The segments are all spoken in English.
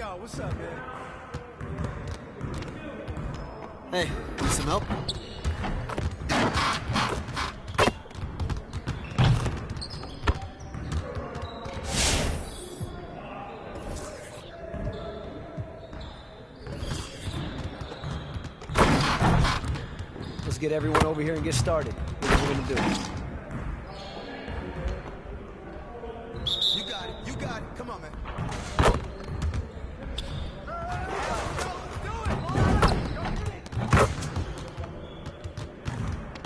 Yo, what's up, man? Hey, need some help? Let's get everyone over here and get started. What are we gonna do? You got it. You got it. Come on, man.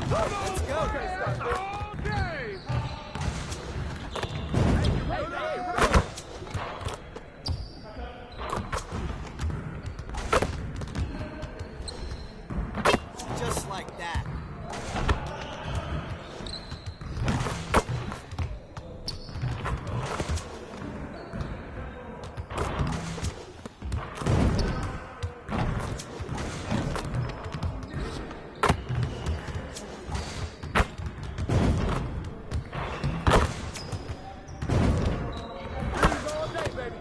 Let's go. All day. Just like that. All day, baby.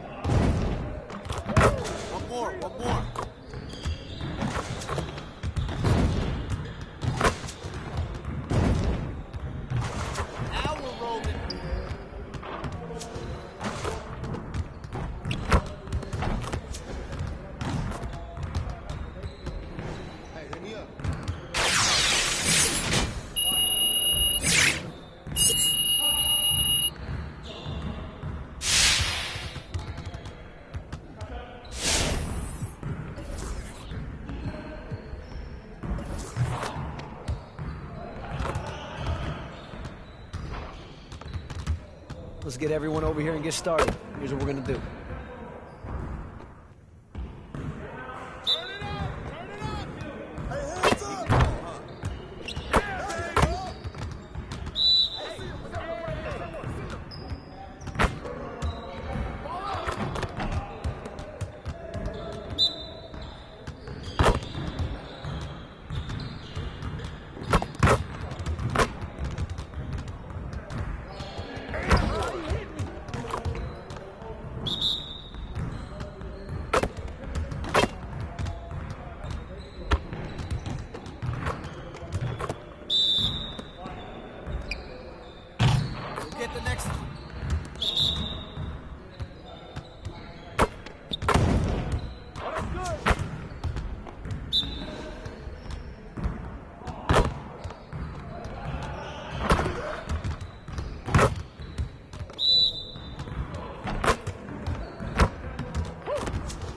One more. Now we're rolling. Hey, hit me up. Let's get everyone over here and get started. Here's what we're gonna do. Turn it up. Turn it up. Hey, hands up. We'll get the next one. Oh, that's good.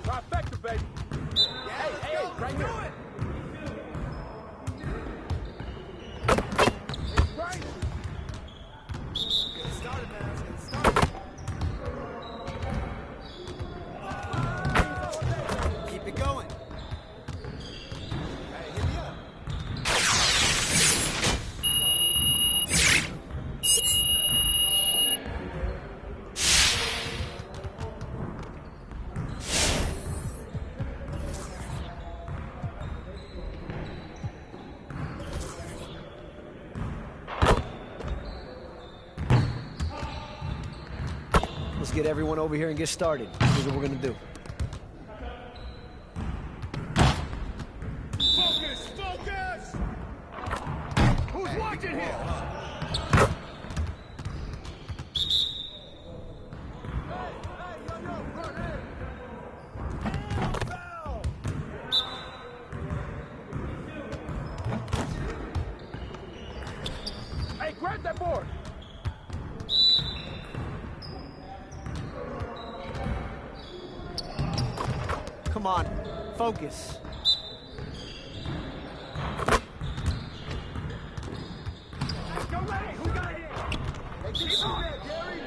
Trifecta, baby. Hey, right here. Right. Get started, man. Let's get started. Keep it going. Hey, hit me up. Let's get everyone over here and get started. Here's what we're gonna do. Focus, focus. Who's watching here? Hey, grab that board. Come on, focus. Go ready. Who got it? Hey, keep on there, Gary.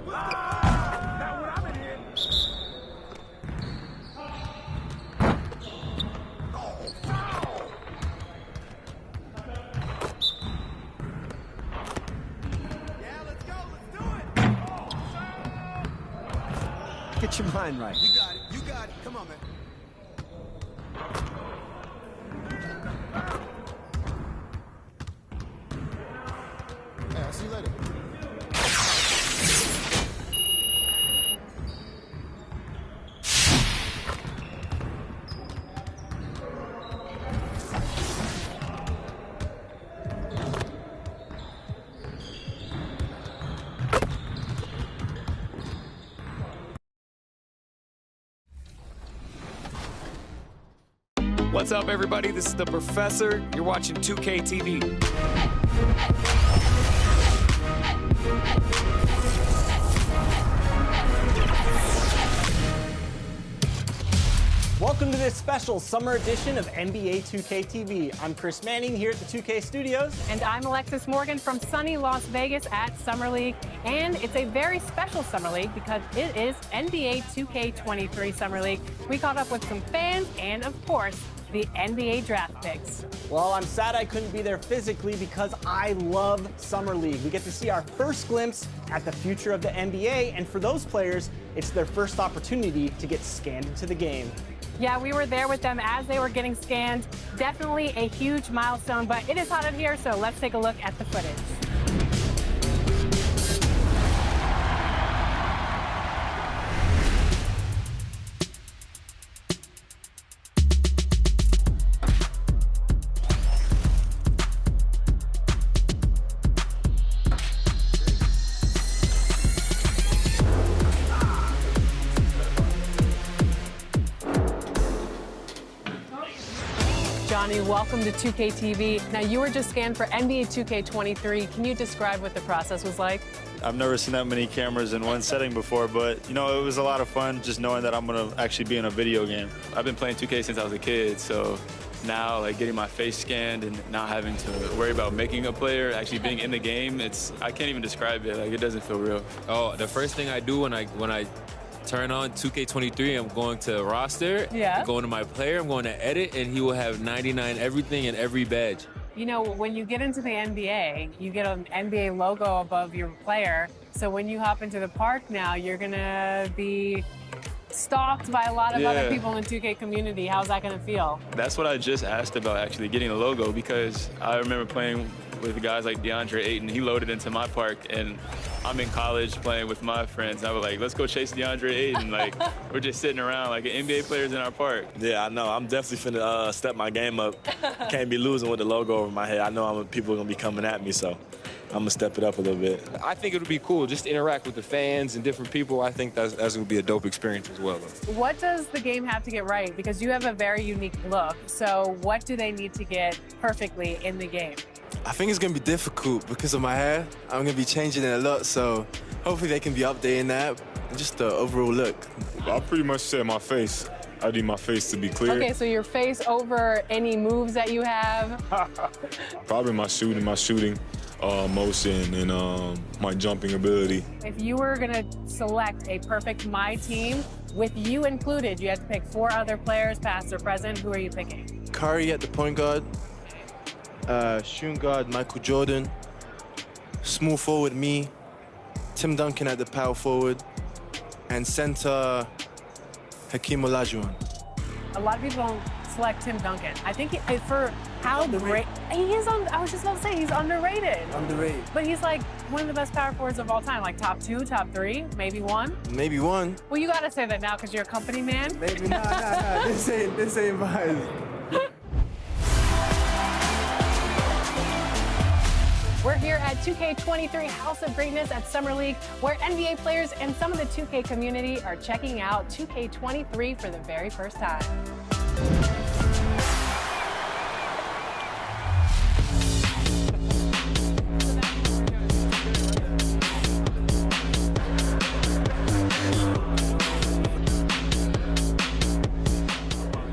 Now what I'm in here. Oh, foul. Yeah, let's go. Let's do it. Get your mind right. You got it. You got it. Come on, man. What's up, everybody? This is the Professor. You're watching 2K TV. Welcome to this special summer edition of NBA 2K TV. I'm Chris Manning here at the 2K Studios. And I'm Alexis Morgan from sunny Las Vegas at Summer League. And it's a very special Summer League because it is NBA 2K23 Summer League. We caught up with some fans and, of course, the NBA draft picks. Well, I'm sad I couldn't be there physically because I love Summer League. We get to see our first glimpse at the future of the NBA, and for those players, it's their first opportunity to get scanned into the game. Yeah, we were there with them as they were getting scanned. Definitely a huge milestone, but it is hot in here, so let's take a look at the footage. Johnny, welcome to 2K TV. Now, you were just scanned for NBA 2K23. Can you describe what the process was like? I've never seen that many cameras in one setting before, but, you know, it was a lot of fun just knowing that I'm going to actually be in a video game. I've been playing 2K since I was a kid, so now, like, getting my face scanned and not having to worry about making a player, actually being in the game, I can't even describe it. Like, it doesn't feel real. Oh, the first thing I do when I turn on 2K23, I'm going to roster, Yeah. I'm going to my player, I'm going to edit, and he will have 99 everything and every badge. You know, when you get into the NBA, you get an NBA logo above your player. So when you hop into the park now, you're going to be stalked by a lot of other people in the 2K community. How's that going to feel? That's what I just asked about, actually, getting a logo, because I remember playing with guys like DeAndre Ayton. He loaded into my park, and I'm in college playing with my friends. I was like, let's go chase DeAndre Ayton. Like, we're just sitting around like NBA players in our park. Yeah, I know. I'm definitely finna step my game up. Can't be losing with the logo over my head. I know people are going to be coming at me, so I'm going to step it up a little bit. I think it would be cool just to interact with the fans and different people. I think that's going to be a dope experience as well. What does the game have to get right? Because you have a very unique look. So what do they need to get perfectly in the game? I think it's going to be difficult because of my hair. I'm going to be changing it a lot, so hopefully they can be updating that. Just the overall look. I pretty much said my face. I need my face to be clear. Okay, so your face over any moves that you have? Probably my shooting motion, and my jumping ability. If you were going to select a perfect My Team, with you included, you had to pick 4 other players, past or present. Who are you picking? Curry at the point guard. Shooting guard, Michael Jordan. Small forward, me. Tim Duncan at the power forward. And center, Hakeem Olajuwon. A lot of people don't select Tim Duncan. I think for how great he is, I was just about to say he's underrated. Underrated. But he's like one of the best power forwards of all time, like top 2, top 3, maybe 1. Maybe 1. Well, you gotta say that now because you're a company man. Maybe nah. This ain't mine. We're here at 2K23 House of Greatness at Summer League, where NBA players and some of the 2K community are checking out 2K23 for the very first time.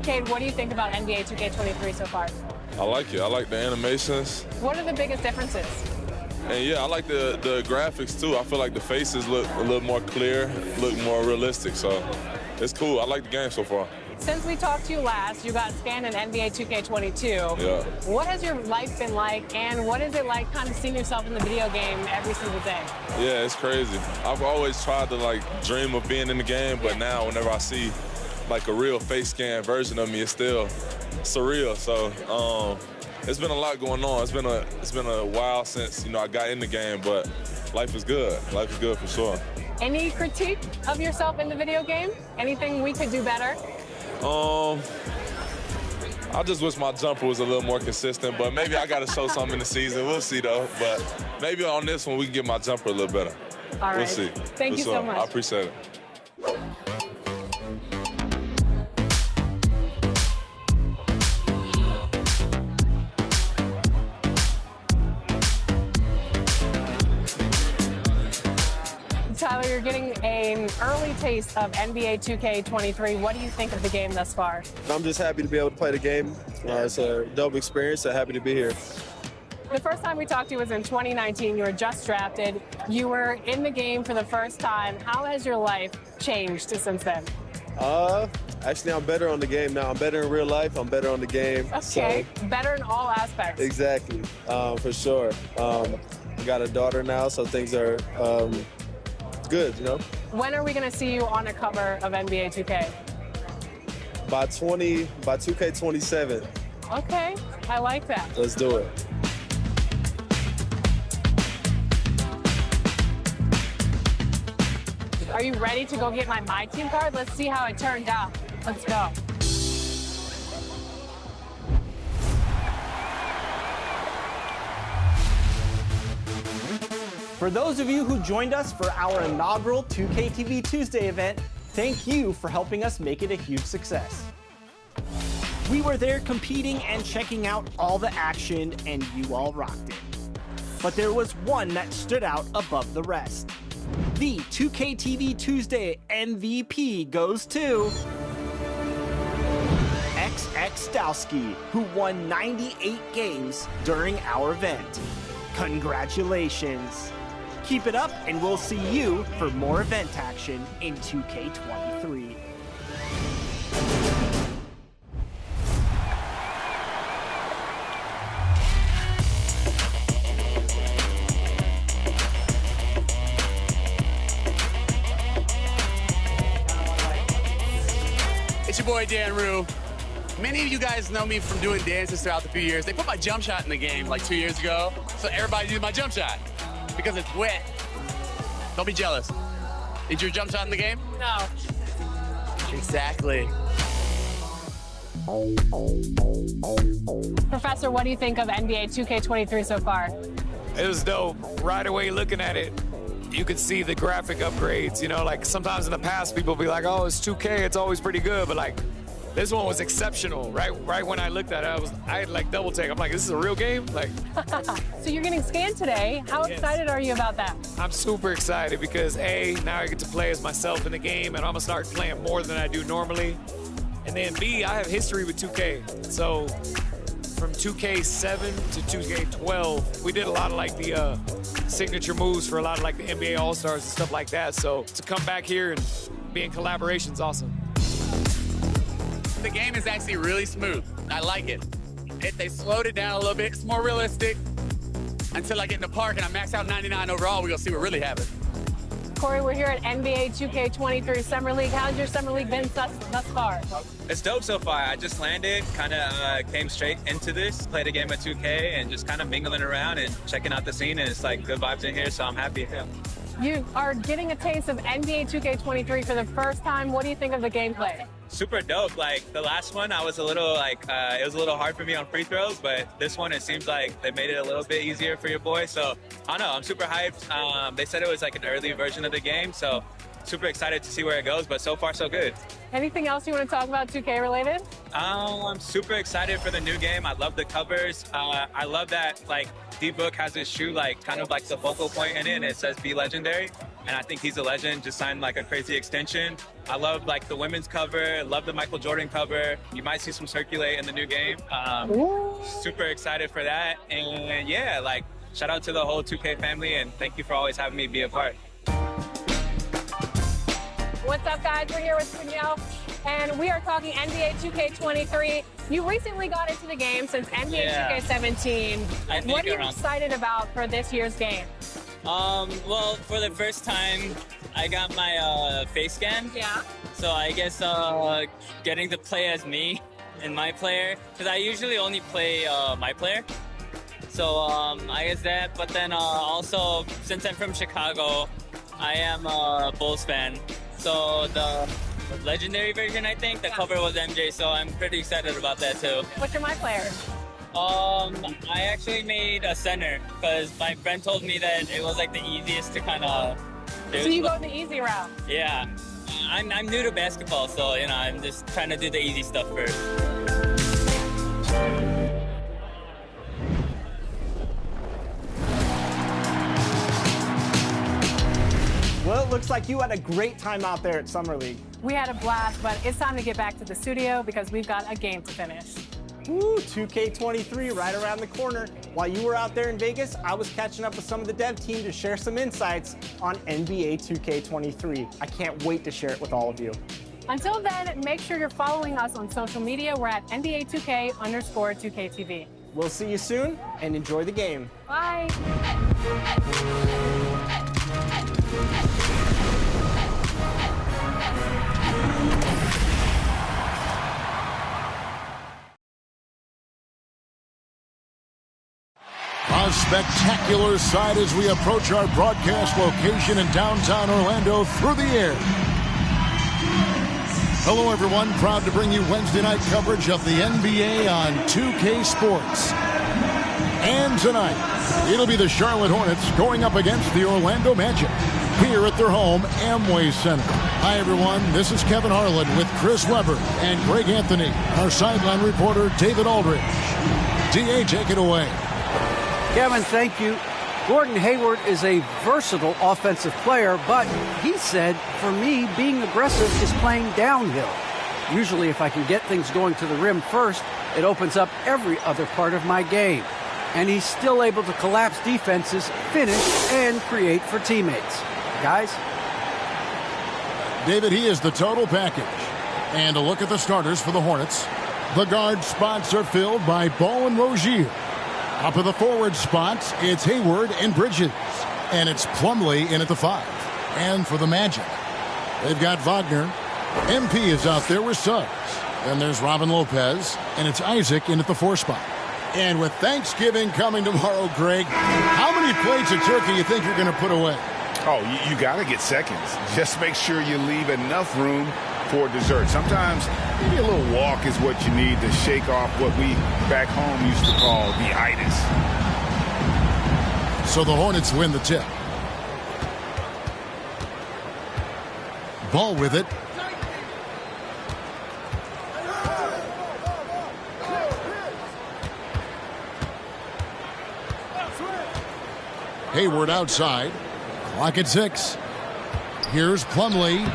Cade, what do you think about NBA 2K23 so far? I like it. I like the animations. What are the biggest differences? And yeah, I like the graphics too. I feel like the faces look a little more clear, look more realistic. So it's cool. I like the game so far. Since we talked to you last, you got scanned in NBA 2K22. Yeah. What has your life been like, and what is it like kind of seeing yourself in the video game every single day? Yeah, it's crazy. I've always tried to like dream of being in the game, but now whenever I see like a real face scan version of me, it's still surreal. So it's been a lot going on. It's been a while since I got in the game, but life is good. Life is good for sure. Any critique of yourself in the video game? Anything we could do better? I just wish my jumper was a little more consistent, but maybe I got to show something in the season. We'll see though. But maybe on this one we can get my jumper a little better. All right. We'll see. Thank you so much. I appreciate it. you're getting an early taste of NBA 2K23. What do you think of the game thus far? I'm just happy to be able to play the game. It's a dope experience, so happy to be here. The first time we talked to you was in 2019. You were just drafted. You were in the game for the first time. How has your life changed since then? Actually, I'm better on the game now. I'm better in real life. I'm better on the game. Okay, so. Better in all aspects. Exactly, for sure. I got a daughter now, so things are good, you know? When are we going to see you on a cover of NBA 2K? By 2K27. Okay, I like that. Let's do it. Are you ready to go get my team card? Let's see how it turned out. Let's go. For those of you who joined us for our inaugural 2K TV Tuesday event, thank you for helping us make it a huge success. We were there competing and checking out all the action, and you all rocked it. But there was one that stood out above the rest. The 2K TV Tuesday MVP goes to XX Dowski, who won 98 games during our event. Congratulations. Keep it up, and we'll see you for more event action in 2K23. It's your boy Dan Rue. Many of you guys know me from doing dances throughout the few years. They put my jump shot in the game like 2 years ago, so everybody did my jump shot because it's wet. Don't be jealous. Is your jump shot in the game? No. Exactly. Professor, what do you think of NBA 2K23 so far? It was dope. Right away looking at it, you could see the graphic upgrades. You know, like sometimes in the past people be like, oh, it's 2K, it's always pretty good, but like this one was exceptional. Right when I looked at it, I had like double take. I'm like, this is a real game? Like. So you're getting scanned today. How excited are you about that? I'm super excited because A, now I get to play as myself in the game, and I'm gonna start playing more than I do normally. And then B, I have history with 2K. So from 2K7 to 2K12, we did a lot of like the signature moves for a lot of like the NBA All-Stars and stuff like that. So to come back here and be in collaboration is awesome. The game is actually really smooth. I like it. They slowed it down a little bit. It's more realistic. Until I get in the park and I max out 99 overall, we're gonna see what really happens. Corey, we're here at NBA 2K23 Summer League. How's your Summer League been thus far? It's dope so far. I just landed, kind of came straight into this, played a game of 2K, and just kind of mingling around and checking out the scene, and it's like good vibes in here, so I'm happy. You are getting a taste of NBA 2K23 for the first time. What do you think of the gameplay? Super dope. Like the last one, I was a little like, it was a little hard for me on free throws, but this one, it seems like they made it a little bit easier for your boy. So I don't know, I'm super hyped. They said it was like an early version of the game, so super excited to see where it goes, but so far so good. Anything else you want to talk about 2K related? I'm super excited for the new game. I love the covers. I love that like D-Book has his shoe like kind of like the focal point in it, and it says be legendary. And I think he's a legend, just signed like a crazy extension. I love like the women's cover, love the Michael Jordan cover. You might see some circulate in the new game. Super excited for that. And yeah, like shout out to the whole 2K family, and thank you for always having me be a part. What's up, guys? We're here with Danielle, and we are talking NBA 2K23. You recently got into the game since NBA 2K17. What are you excited about for this year's game? Well, for the first time, I got my face scan. Yeah. So I guess getting to play as me and my player, because I usually only play my player. So I guess that, but then also, since I'm from Chicago, I am a Bulls fan. So the legendary version, I think, the cover was MJ, so I'm pretty excited about that too. What's your my player? I actually made a center because my friend told me that it was like the easiest to kind of do. So you go the easy route? Yeah. I'm new to basketball, so you know, I'm just trying to do the easy stuff first. Well, it looks like you had a great time out there at Summer League. We had a blast, but it's time to get back to the studio because we've got a game to finish. Woo, 2K23 right around the corner. While you were out there in Vegas, I was catching up with some of the dev team to share some insights on NBA 2K23. I can't wait to share it with all of you. Until then, make sure you're following us on social media. We're at NBA2K_2KTV. We'll see you soon, and enjoy the game. Bye. A spectacular sight as we approach our broadcast location in downtown Orlando through the air. Hello, everyone. Proud to bring you Wednesday night coverage of the NBA on 2K Sports. And tonight, it'll be the Charlotte Hornets going up against the Orlando Magic here at their home, Amway Center. Hi, everyone. This is Kevin Harlan with Chris Webber and Greg Anthony, our sideline reporter, David Aldridge. DA, take it away. Kevin, thank you. Gordon Hayward is a versatile offensive player, but he said, for me, being aggressive is playing downhill. Usually, if I can get things going to the rim first, it opens up every other part of my game. And he's still able to collapse defenses, finish, and create for teammates. Guys? David, he is the total package. And a look at the starters for the Hornets. The guard spots are filled by Ball and Rozier. Up at the forward spots, it's Hayward and Bridges. And it's Plumlee in at the 5. And for the Magic, they've got Wagner. MP is out there with Suggs. Then there's Robin Lopez. And it's Isaac in at the 4 spot. And with Thanksgiving coming tomorrow, Greg, how many plates of turkey you think you're going to put away? Oh, you got to get seconds. Just make sure you leave enough room for dessert. Sometimes maybe a little walk is what you need to shake off what we back home used to call the itis. So the Hornets win the tip. Ball with it. Hayward outside. Clock at 6. Here's Plumlee.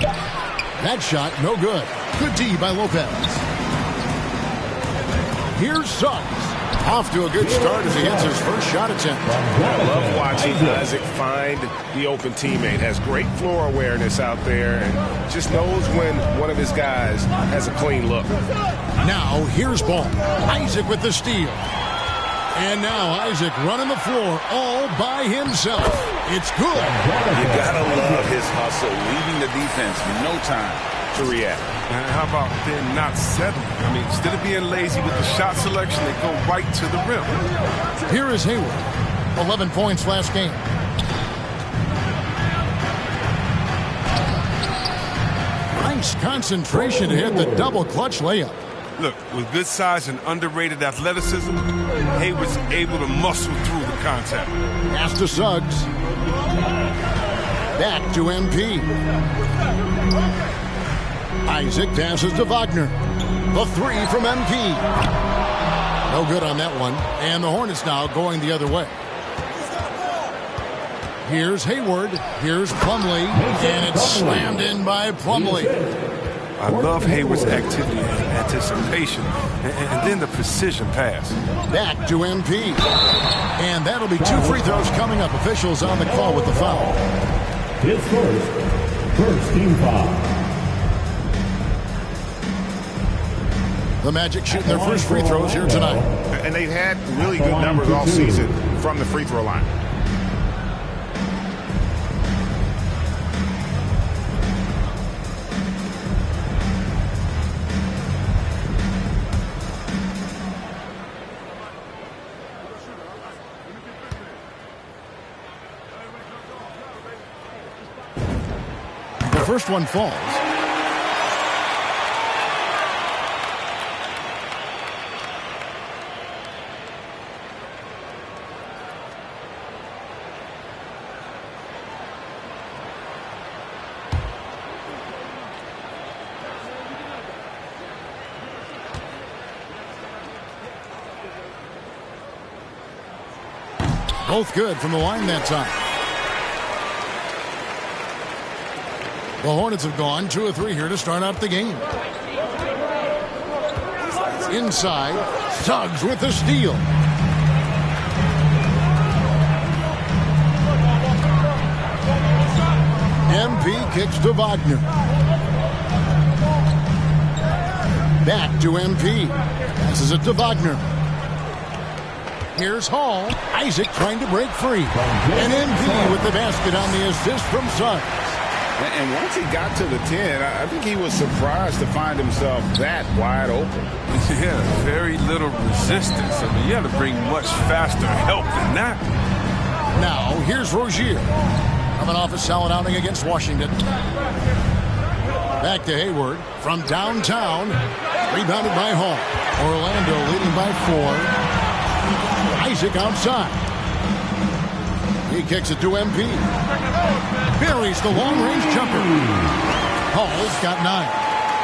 That shot, no good. Good D by Lopez. Here's Suggs. Off to a good start as he gets his first shot attempt. I love watching Isaac find the open teammate. Has great floor awareness out there and just knows when one of his guys has a clean look. Now, here's Ball. Isaac with the steal. And now Isaac running the floor all by himself. It's good. You gotta love his hustle, leaving the defense no time to react. And how about them not settling? I mean, instead of being lazy with the shot selection, they go right to the rim. Here is Hayward. 11 points last game. Nice concentration to hit the double clutch layup. Look, with good size and underrated athleticism, Hayward's able to muscle through the contact. Pass to Suggs. Back to MP. Isaac passes to Wagner. The 3 from MP. No good on that one. And the Hornets now going the other way. Here's Hayward. Here's Plumlee. And it's slammed in by Plumlee. I love Hayward's activity and anticipation, and then the precision pass. Back to MP. And that'll be 2 free throws coming up. Officials on the call with the foul. His first team foul. The Magic shooting their first free throws here tonight. And they've had really good numbers all season from the free throw line. The first one falls. Both good from the line that time. The Hornets have gone 2 of 3 here to start out the game. Inside, Suggs with the steal. MP kicks to Wagner. Back to MP. Passes it to Wagner. Here's Hall. Isaac trying to break free. And MP with the basket on the assist from Suggs. And once he got to the 10, I think he was surprised to find himself that wide open. Yeah, very little resistance. I mean, you had to bring much faster help than that. Now, here's Rozier. Coming off a solid outing against Washington. Back to Hayward from downtown. Rebounded by Hall. Orlando leading by 4. Isaac outside. He kicks it to MP. Buries the long-range jumper. Hall's got 9.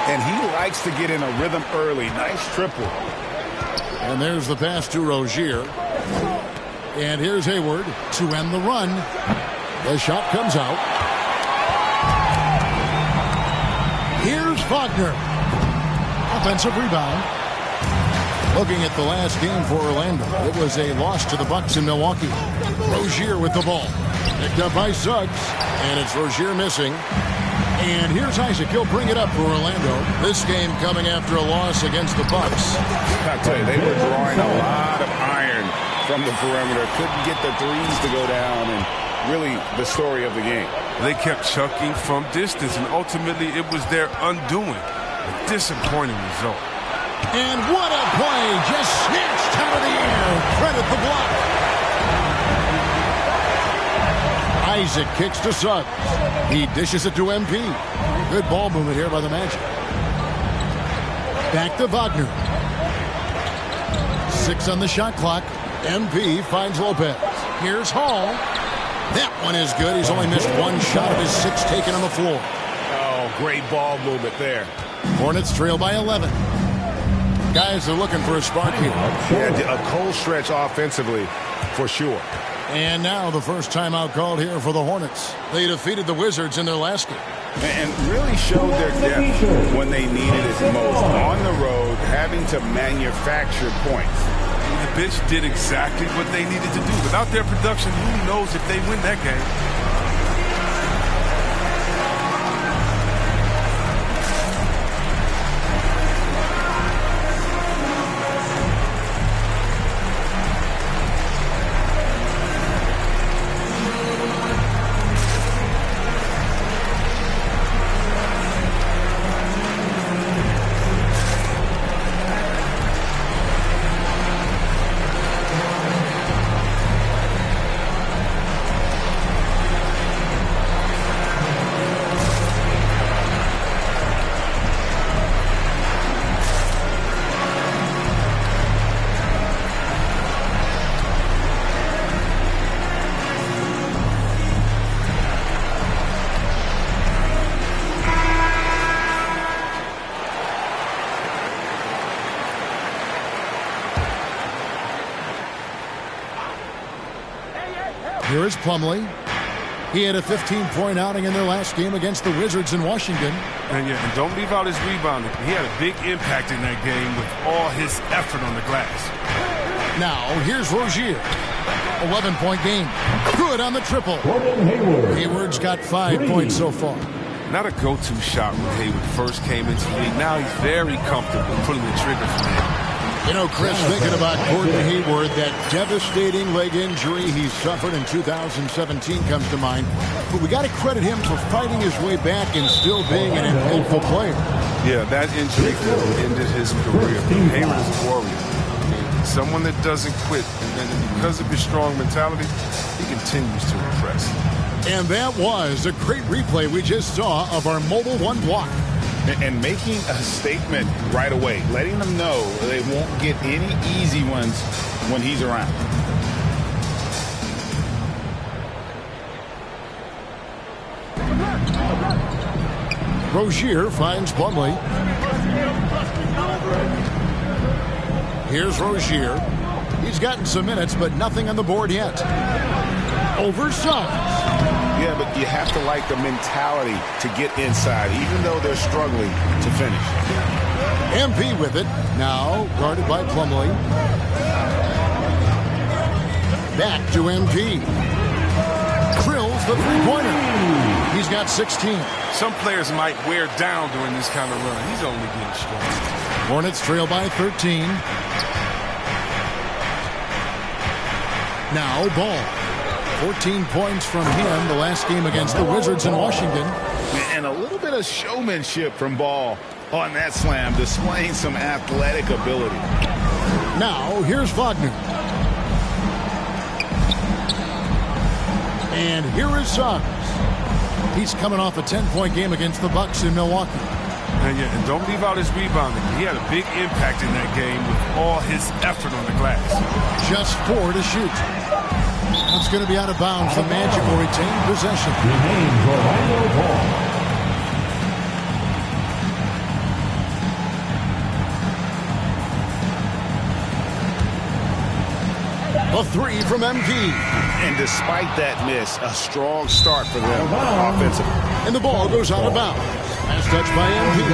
And he likes to get in a rhythm early. Nice triple. And there's the pass to Rozier. And here's Hayward to end the run. The shot comes out. Here's Wagner. Offensive rebound. Looking at the last game for Orlando, it was a loss to the Bucks in Milwaukee. Rozier with the ball. Picked up by Suggs. And it's Rozier missing. And here's Isaac. He'll bring it up for Orlando. This game coming after a loss against the Bucks. I tell you, they were drawing a lot of iron from the perimeter. Couldn't get the threes to go down, and really the story of the game. They kept chucking from distance, and ultimately it was their undoing. A disappointing result. And what a play! Just snatched out of the air. Credit the block. Isaac kicks to Suggs. He dishes it to MP. Good ball movement here by the Magic. Back to Wagner. 6 on the shot clock. MP finds Lopez. Here's Hall. That one is good. He's only missed 1 shot of his 6 taken on the floor. Oh, great ball movement there. Hornets trail by 11. Guys are looking for a spark here. Yeah, a cold stretch offensively, for sure. And now the first timeout called here for the Hornets. They defeated the Wizards in their last game. And really showed their depth when they needed it most. On the road, having to manufacture points. The bench did exactly what they needed to do. Without their production, who knows if they win that game. Here is Plumlee. He had a 15-point outing in their last game against the Wizards in Washington. And don't leave out his rebounding. He had a big impact in that game with all his effort on the glass. Now, here's Rozier. 11-point game. Good on the triple. Hayward's got 5 points so far. Not a go-to shot when Hayward first came into the league. Now he's very comfortable pulling the trigger from there. You know, Chris, thinking about Gordon Hayward, that devastating leg injury he suffered in 2017 comes to mind. But we got to credit him for fighting his way back and still being an impactful player. Yeah, that injury ended his career. Hayward is a warrior. I mean, someone that doesn't quit. And because of his strong mentality, he continues to impress. And that was a great replay we just saw of our Mobile One block. And making a statement right away, letting them know they won't get any easy ones when he's around. Rozier finds Plumlee. Here's Rozier. He's gotten some minutes, but nothing on the board yet. Over Suggs. Yeah, but you have to like the mentality to get inside, even though they're struggling to finish. MP with it. Now guarded by Plumlee. Back to MP. Drills the three-pointer. He's got 16. Some players might wear down during this kind of run. He's only getting stronger. Hornets trail by 13. Now Ball. 14 points from him the last game against the Wizards in Washington. And a little bit of showmanship from Ball on that slam, displaying some athletic ability. Now here's Wagner. And here is Suggs. He's coming off a 10-point game against the Bucks in Milwaukee. And don't leave out his rebounding. He had a big impact in that game with all his effort on the glass. Just 4 to shoot. That's going to be out of bounds. The Magic will retain possession. Remains Orlando Ball. A 3 from MP. And despite that miss, a strong start for them offensively. And the ball goes out of bounds. Last touch by MP.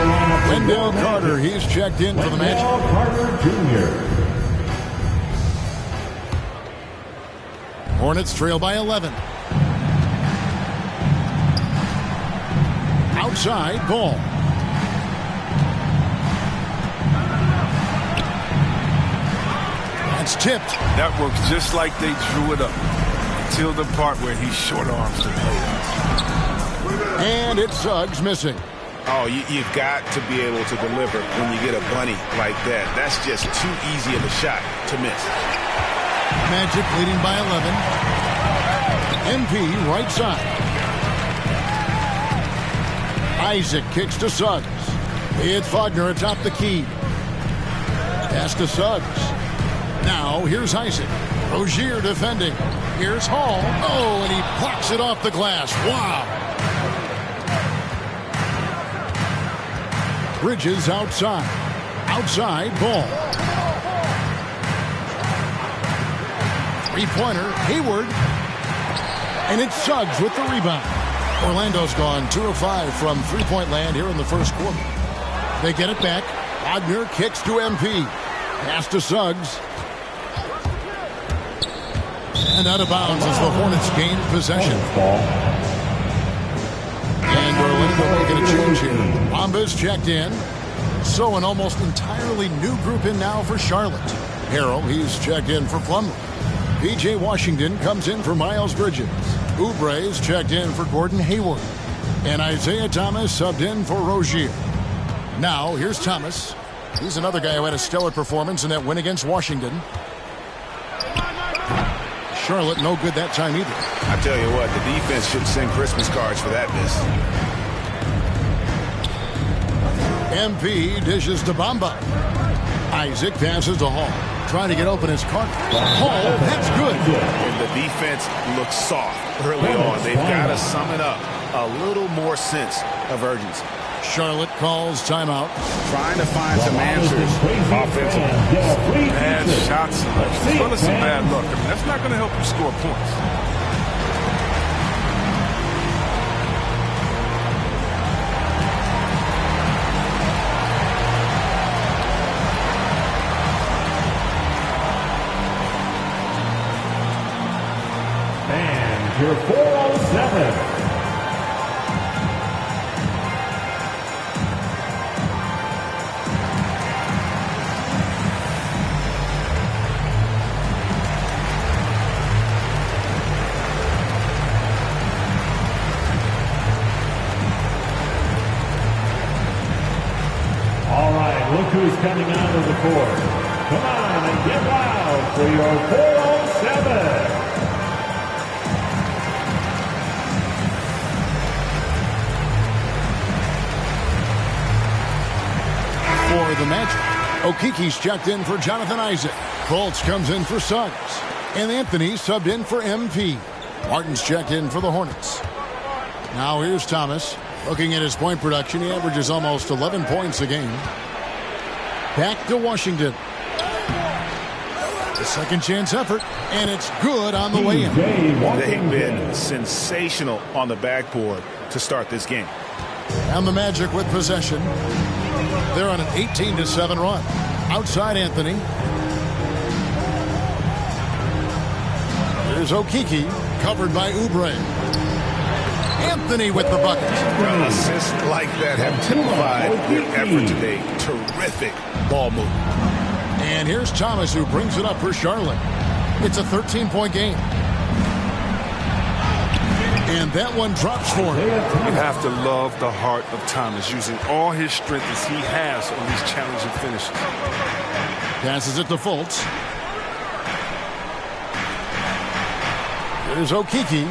Wendell Carter, he's checked in for the Magic. Wendell Carter Jr. Hornets trail by 11. Outside, Ball. That's tipped. That works just like they drew it up. Until the part where he short arms the player. And it's Suggs missing. Oh, you've got to be able to deliver when you get a bunny like that. That's just too easy of a shot to miss. Magic leading by 11. MP right side. Isaac kicks to Suggs. It's Wagner atop the key. Pass to Suggs. Now here's Isaac. Rozier defending. Here's Hall. Oh, and he plucks it off the glass. Wow. Bridges outside. Outside, Ball. Three-pointer, Hayward. And it's Suggs with the rebound. Orlando's gone 2 of 5 from three-point land here in the first quarter. They get it back. Wagner kicks to MP. Pass to Suggs. And out of bounds as the Hornets gain possession. And Orlando making a change here. Bamba's checked in. So an almost entirely new group in now for Charlotte. Harrell, he's checked in for Plumlee. P.J. Washington comes in for Miles Bridges. Oubre's checked in for Gordon Hayward. And Isaiah Thomas subbed in for Rozier. Now, here's Thomas. He's another guy who had a stellar performance in that win against Washington. Charlotte no good that time either. I tell you what, the defense should send Christmas cards for that miss. MP dishes to Bamba. Isaac passes to Hall. Trying to get open his Carter. Hall, that's good. And the defense looks soft early on. They've got to sum it up. A little more sense of urgency. Charlotte calls timeout. Trying to find some answers offensively. Bad shot selection. As well as some bad luck. I mean, that's not going to help you score points. And your 407. Look who's coming out of the court. Come on and get loud for your 407. For the Magic, Okiki's checked in for Jonathan Isaac. Colts comes in for Suggs. And Anthony subbed in for MP. Martin's checked in for the Hornets. Now here's Thomas. Looking at his point production, he averages almost 11 points a game. Back to Washington. The second chance effort, and it's good on the way in. They've been sensational on the backboard to start this game. And the Magic with possession. They're on an 18-7 run. Outside Anthony. Here's Okiki, covered by Oubre. Anthony with the bucket. Well, assists like that have typified their effort today. Terrific ball movement. And here's Thomas, who brings it up for Charlotte. It's a 13-point game. And that one drops for him. You have to love the heart of Thomas, using all his strength as he has on these challenging finishes. Passes it to Fultz. Here's Okiki.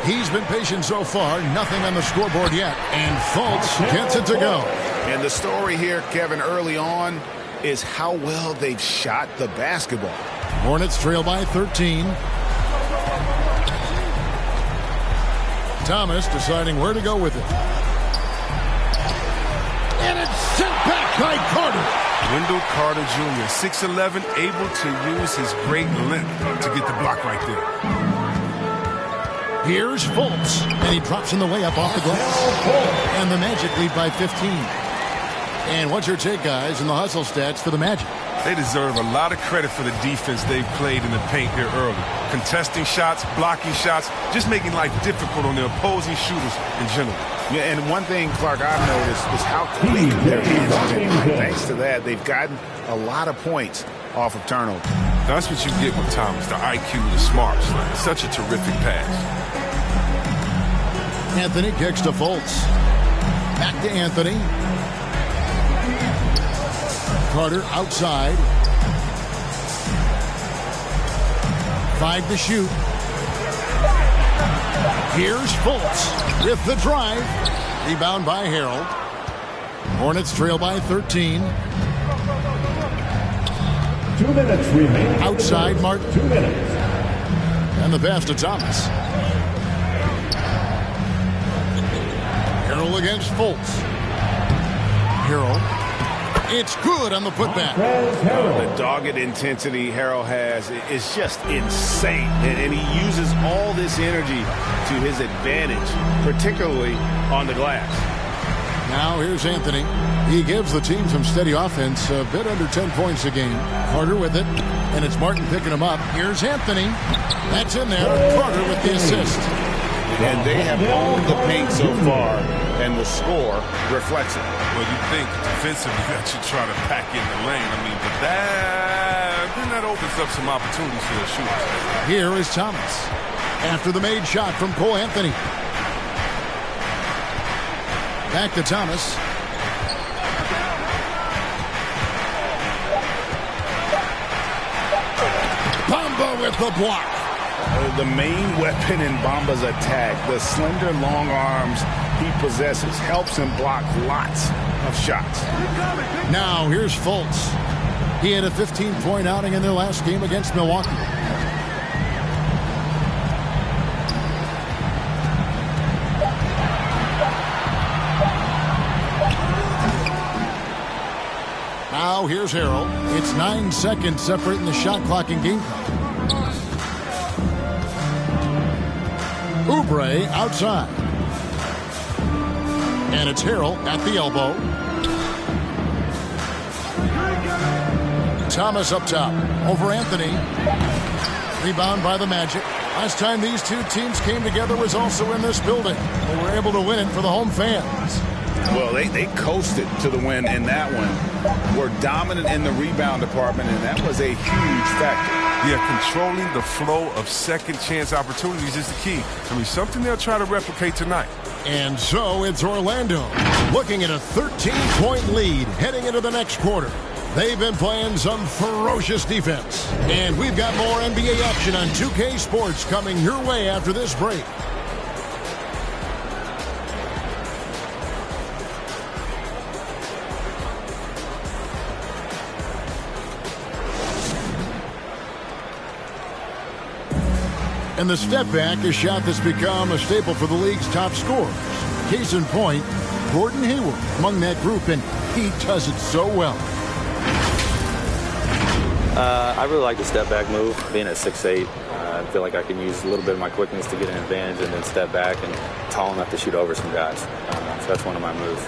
He's been patient so far. Nothing on the scoreboard yet. And Fultz gets it to go. And the story here, Kevin, early on is how well they've shot the basketball. Hornets trail by 13. Thomas deciding where to go with it. And it's sent back by Carter. Wendell Carter Jr., 6'11", able to use his great length to get the block right there. Here's Fultz, and he drops in the layup off the glass. And the Magic lead by 15. And what's your take, guys, in the hustle stats for the Magic? They deserve a lot of credit for the defense they've played in the paint here early. Contesting shots, blocking shots, just making life difficult on the opposing shooters in general. Yeah, and one thing, Clark, I've noticed is how quick their hands have been. Thanks to that, they've gotten a lot of points off of turnover. That's what you get with Thomas, the IQ, the smarts. Such a terrific pass. Anthony kicks to Fultz. Back to Anthony. Carter outside. 5 to shoot. Here's Fultz with the drive. Rebound by Harold. Hornets trail by 13. 2 minutes remaining. Outside Martin. 2 minutes. And the pass to Thomas. Harold against Fultz. Harold. It's good on the putback. The dogged intensity Harold has is just insane. And he uses all this energy to his advantage, particularly on the glass. Now here's Anthony. He gives the team some steady offense, a bit under 10 points a game. Carter with it, and it's Martin picking him up. Here's Anthony. That's in there. Carter with the assist. And they have owned the paint so far, and the score reflects it. Well, you think defensively that you try to pack in the lane. I mean, but that opens up some opportunities for the shooters. Here is Thomas. After the made shot from Cole Anthony. Back to Thomas. Bamba with the block. The main weapon in Bamba's attack, the slender long arms he possesses, helps him block lots of shots. Now here's Fultz. He had a 15-point outing in their last game against Milwaukee. Now here's Harold. It's 9 seconds separating the shot clock and game clock. Oubre outside. And it's Harold at the elbow. Thomas up top. Over Anthony. Rebound by the Magic. Last time these two teams came together was also in this building. They were able to win it for the home fans. Well, they coasted to the win in that one. Were dominant in the rebound department, and that was a huge factor. Yeah, controlling the flow of second chance opportunities is the key. I mean, something they'll try to replicate tonight. And so it's Orlando looking at a 13-point lead heading into the next quarter. They've been playing some ferocious defense. And we've got more NBA action on 2K Sports coming your way after this break. And the step back, a shot that's become a staple for the league's top scorers. Case in point, Gordon Hayward among that group, and he does it so well. I really like the step back move. Being at 6'8", I feel like I can use a little bit of my quickness to get an advantage and then step back and tall enough to shoot over some guys. So that's one of my moves.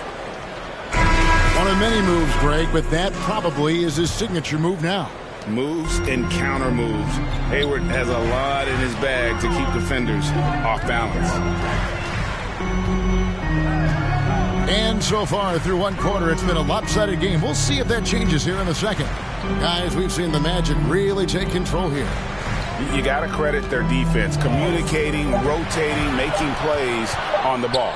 One of many moves, Greg, but that probably is his signature move now. Moves and counter moves. Hayward has a lot in his bag to keep defenders off balance. And so far through one quarter, it's been a lopsided game. We'll see if that changes here in the second. Guys, we've seen the Magic really take control here. You got to credit their defense, communicating, rotating, making plays on the ball.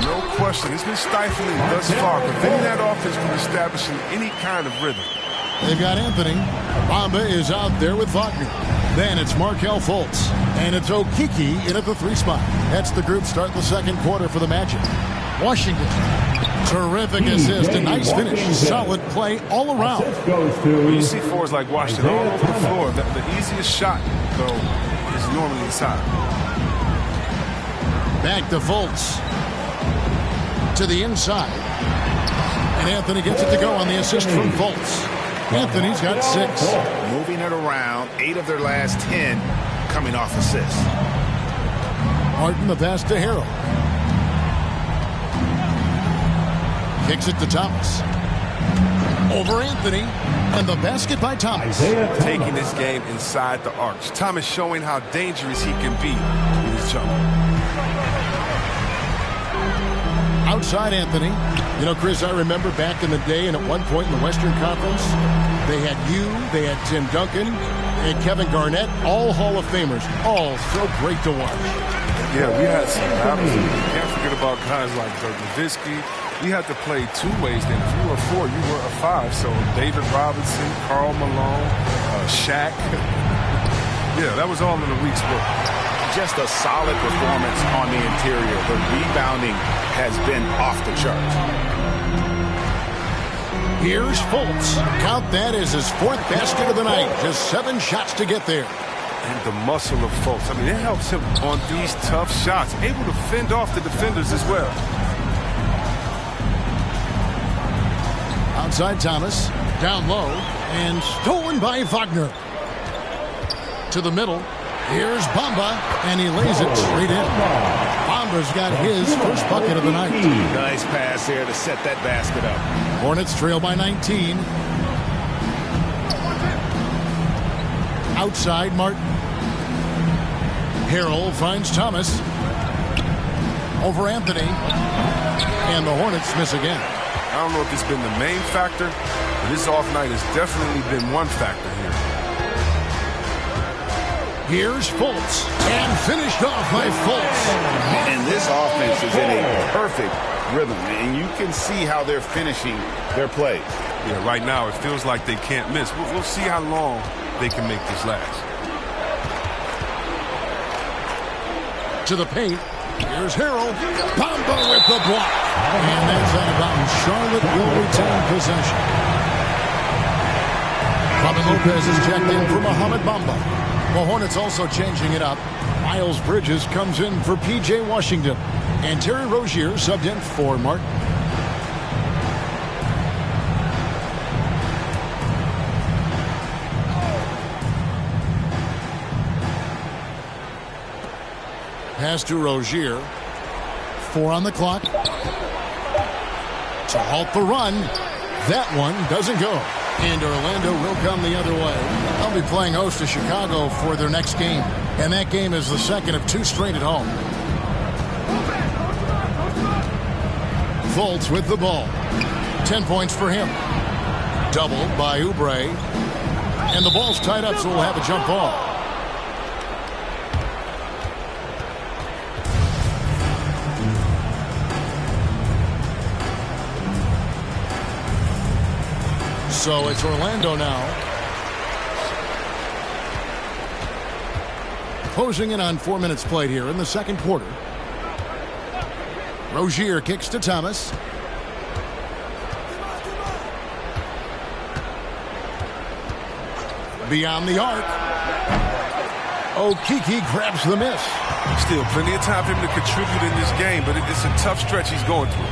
No question. It's been stifling thus far, preventing that offense from establishing any kind of rhythm. They've got Anthony. Bamba is out there with Wagner. Then it's Markelle Fultz. And it's Okeke in at the 3 spot. That's the group start the second quarter for the Magic. Washington. Terrific assist. A nice finish. Solid play all around. When you see fours like Washington all over the floor, the easiest shot, though, is normally inside. Back to Fultz. To the inside. And Anthony gets it to go on the assist from Fultz. Anthony's got 6. Moving it around, 8 of their last 10 coming off assists. Martin the pass to Harrell. Kicks it to Thomas. Over Anthony. And the basket by Thomas. Taking this game inside the arcs. Thomas showing how dangerous he can be with his jump. Outside Anthony. You know, Chris, I remember back in the day and at one point in the Western Conference, they had you, they had Tim Duncan, and Kevin Garnett, all Hall of Famers, all so great to watch. Yeah, we had some battles. You can't forget about guys like Dirk Nowitzki. We had to play 2 ways then. If you were a 4, you were a 5. So David Robinson, Karl Malone, Shaq. Yeah, that was all in a week's work. Just a solid performance on the interior. The rebounding has been off the charts. Here's Fultz. Count that as his 4th basket of the night. Just 7 shots to get there. And the muscle of Fultz. I mean, it helps him on these tough shots. Able to fend off the defenders as well. Outside Thomas. Down low. And stolen by Wagner. To the middle. Here's Bamba, and he lays it straight in. Bamba's got his first bucket of the night. Nice pass there to set that basket up. Hornets trail by 19. Outside Martin. Harrell finds Thomas. Over Anthony. And the Hornets miss again. I don't know if it's been the main factor, but this off night has definitely been one factor here. Here's Fultz, and finished off by Fultz. And this offense is in a perfect rhythm, and you can see how they're finishing their plays. Yeah, right now it feels like they can't miss. We'll see how long they can make this last. To the paint. Here's Harrell. Bamba with the block. And that's out of bounds. Charlotte will retain possession. Robin Lopez is checked in for Mohamed Bamba. The Hornets also changing it up. Miles Bridges comes in for P.J. Washington. And Terry Rozier subbed in for Martin. Pass to Rozier. 4 on the clock. To halt the run. That one doesn't go. And Orlando will come the other way. They'll be playing host to Chicago for their next game. And that game is the second of 2 straight at home. Fultz with the ball. 10 points for him. Doubled by Oubre. And the ball's tied up, so we'll have a jump ball. So it's Orlando now. Closing in on 4 minutes played here in the second quarter. Rozier kicks to Thomas. Beyond the arc. Okeke grabs the miss. Still plenty of time for him to contribute in this game, but it's a tough stretch he's going through.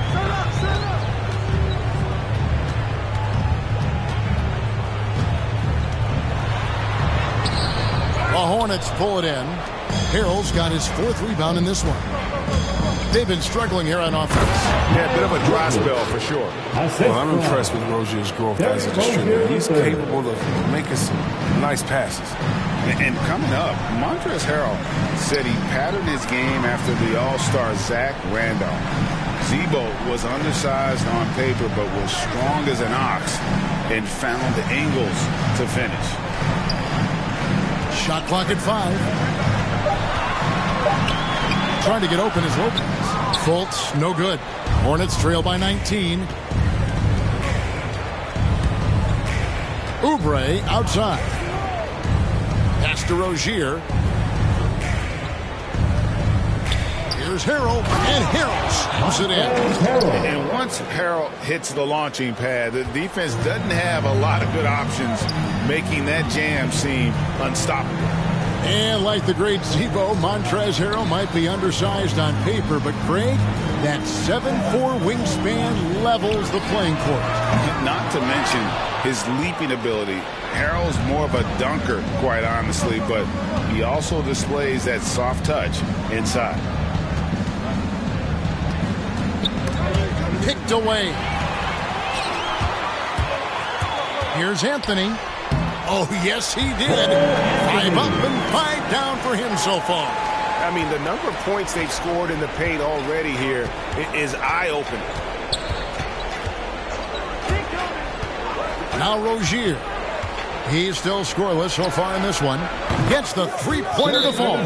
Hornets pull it in. Harrell's got his 4th rebound in this one. They've been struggling here on offense. Yeah, a bit of a dry spell for sure. Well, I'm impressed with Rozier's growth as a distributor. He's capable of making some nice passes. And coming up, Montrezl Harrell said he patterned his game after the All-Star Zach Randolph. Zebo was undersized on paper but was strong as an ox and found the angles to finish. Shot clock at 5. Trying to get open is Lopez. Fultz, no good. Hornets trail by 19. Oubre outside. Pass to Rozier. Here's Harrell, and Harrell slams it in. And once Harrell hits the launching pad, the defense doesn't have a lot of good options, making that jam seem unstoppable. And like the great Zebo, Montrezl Harrell might be undersized on paper, but Craig, that 7'4" wingspan levels the playing court. Not to mention his leaping ability. Harrell's more of a dunker, quite honestly, but he also displays that soft touch inside. Picked away. Here's Anthony. Oh, yes, he did. 5 up and 5 down for him so far. I mean, the number of points they've scored in the paint already here is eye-opening. Now Rozier. He's still scoreless so far in this one. Gets the three-pointer to fall.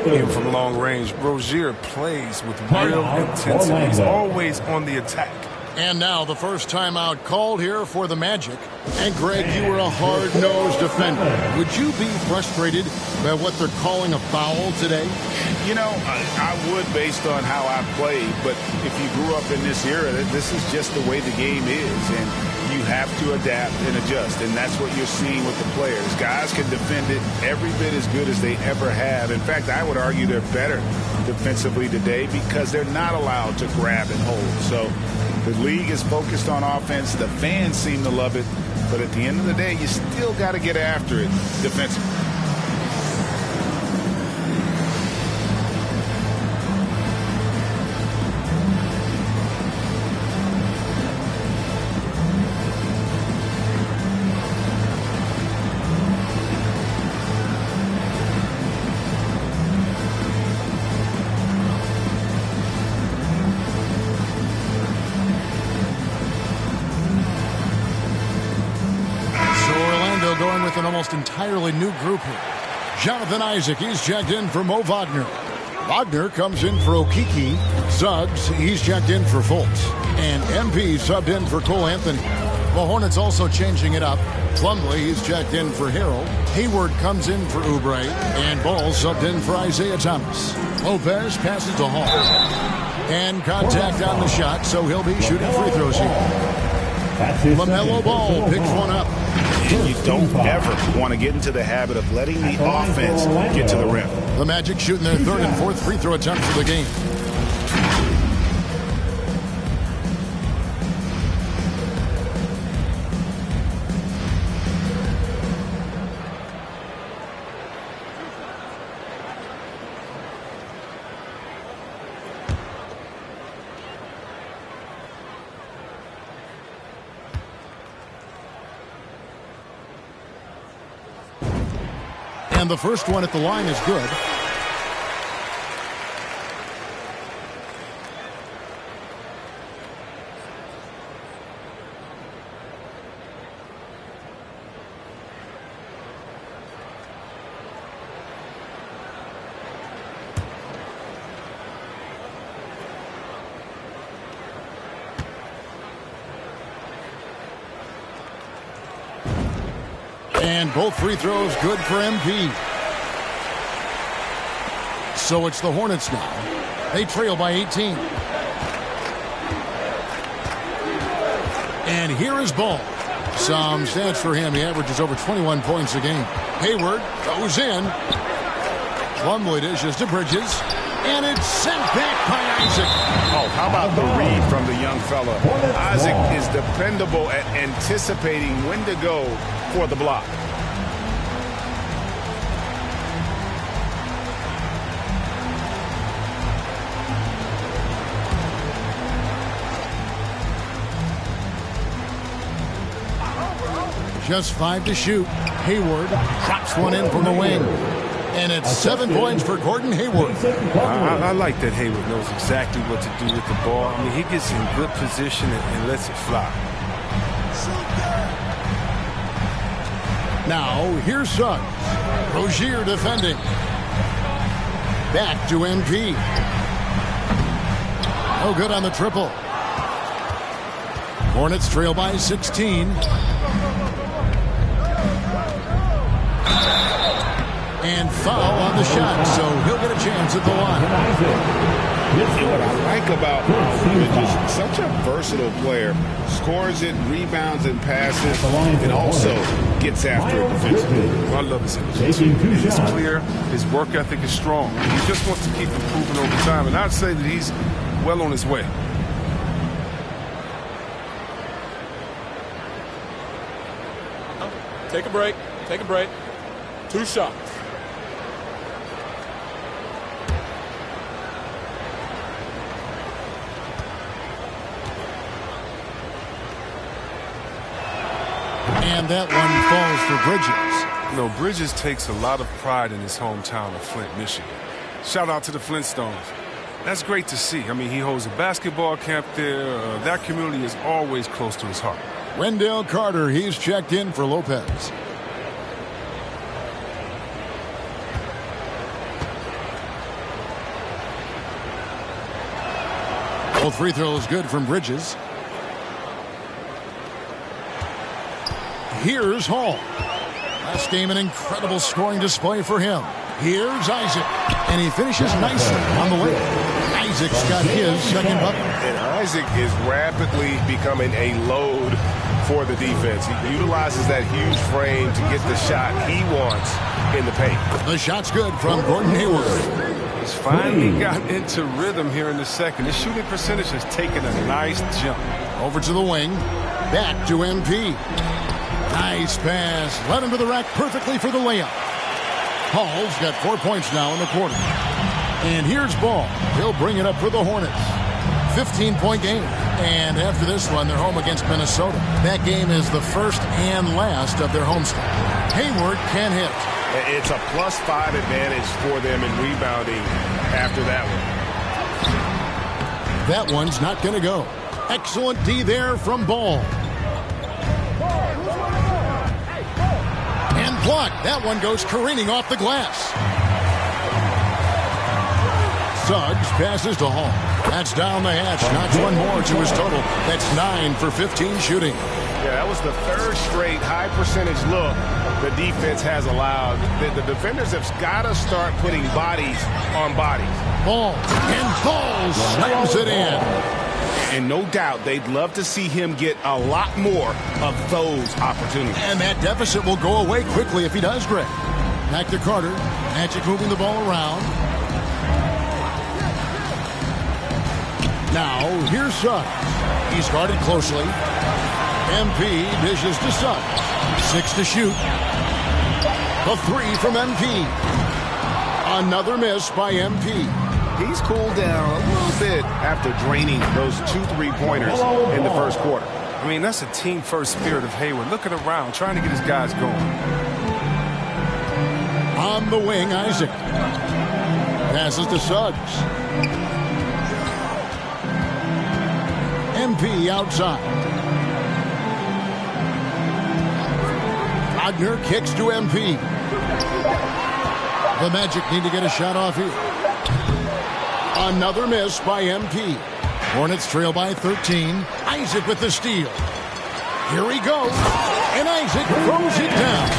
Even from long range, Rozier plays with real intensity. He's always on the attack. And now the first timeout called here for the Magic. And Greg, you were a hard-nosed defender. Would you be frustrated by what they're calling a foul today? You know, I would based on how I played, but if you grew up in this era, this is just the way the game is, and you have to adapt and adjust, and that's what you're seeing with the players. Guys can defend it every bit as good as they ever have. In fact, I would argue they're better defensively today because they're not allowed to grab and hold. So the league is focused on offense. The fans seem to love it. But at the end of the day, you still got to get after it defensively. An almost entirely new group here. Jonathan Isaac, he's checked in for Mo Wagner. Wagner comes in for Okiki. Suggs, he's checked in for Fultz. And MP subbed in for Cole Anthony. The Hornets also changing it up. Plumlee, he's checked in for Harrell. Hayward comes in for Oubre. And Ball subbed in for Isaiah Thomas. Lopez passes to Hall. And contact on the shot, so he'll be shooting free throws here. LaMelo Ball picks one up. And you don't ever want to get into the habit of letting the offense get to the rim. The Magic shooting their third and fourth free throw attempts of the game. And the first one at the line is good. And both free throws good for MP. So it's the Hornets now. They trail by 18. And here is Ball. Some stats for him. He averages over 21 points a game. Hayward goes in. Plumlee dishes to Bridges. And it's sent back by Isaac. Oh, how about the read from the young fella? Isaac is dependable at anticipating when to go for the block. Just 5 to shoot. Hayward drops one in from the wing. And it's 7 points for Gordon Hayward. I like that Hayward knows exactly what to do with the ball. I mean, he gets in good position and lets it fly. Now, here's Suggs. Rozier defending. Back to MP. No good on the triple. Hornets trail by 16. And foul on the shot, so he'll get a chance at the line. And what I like about Bridges, such a versatile player, scores it, rebounds and passes, and also gets after it defensively. I love his energy. He's clear, his work ethic is strong. He just wants to keep improving over time, and I'd say that he's well on his way. Take a break. Take a break. 2 shots. And that one falls for Bridges. You know, Bridges takes a lot of pride in his hometown of Flint, Michigan. Shout out to the Flintstones. That's great to see. I mean, he holds a basketball camp there. That community is always close to his heart. Wendell Carter, he's checked in for Lopez. Both free throws good from Bridges. Here's Hall. Last game, an incredible scoring display for him. Here's Isaac. And he finishes nicely on the way. Isaac's got his second bucket. And Isaac is rapidly becoming a load for the defense. He utilizes that huge frame to get the shot he wants in the paint. The shot's good from Gordon Hayward. He's finally got into rhythm here in the second. His shooting percentage has taken a nice jump. Over to the wing. Back to MP. Nice pass. Led him to the rack perfectly for the layup. Hall's got 4 points now in the quarter. And here's Ball. He'll bring it up for the Hornets. 15-point game. And after this one, they're home against Minnesota. That game is the first and last of their homestand. Hayward can hit. It's a +5 advantage for them in rebounding after that one. That one's not going to go. Excellent D there from Ball. And blocked. That one goes careening off the glass. Suggs passes to Hall. That's down the hatch. Knocks one more to his total. That's 9 for 15 shooting. Yeah, that was the third straight high percentage look the defense has allowed. The defenders have got to start putting bodies on bodies. Ball. And Ball slams it in. And no doubt they'd love to see him get a lot more of those opportunities. And that deficit will go away quickly if he does, Greg. Back to Carter. Magic moving the ball around. Now, here's Suggs. He's guarded closely. MP dishes to Suggs. 6 to shoot. The 3 from MP. Another miss by MP. He's cooled down a little bit after draining those 2 3-pointers in the first quarter. I mean, that's a team-first spirit of Hayward. Looking around, trying to get his guys going. On the wing, Isaac. Passes to Suggs. MP outside. Wagner kicks to MP. The Magic need to get a shot off here. Another miss by MP. Hornets trail by 13. Isaac with the steal. Here he goes. And Isaac throws it down.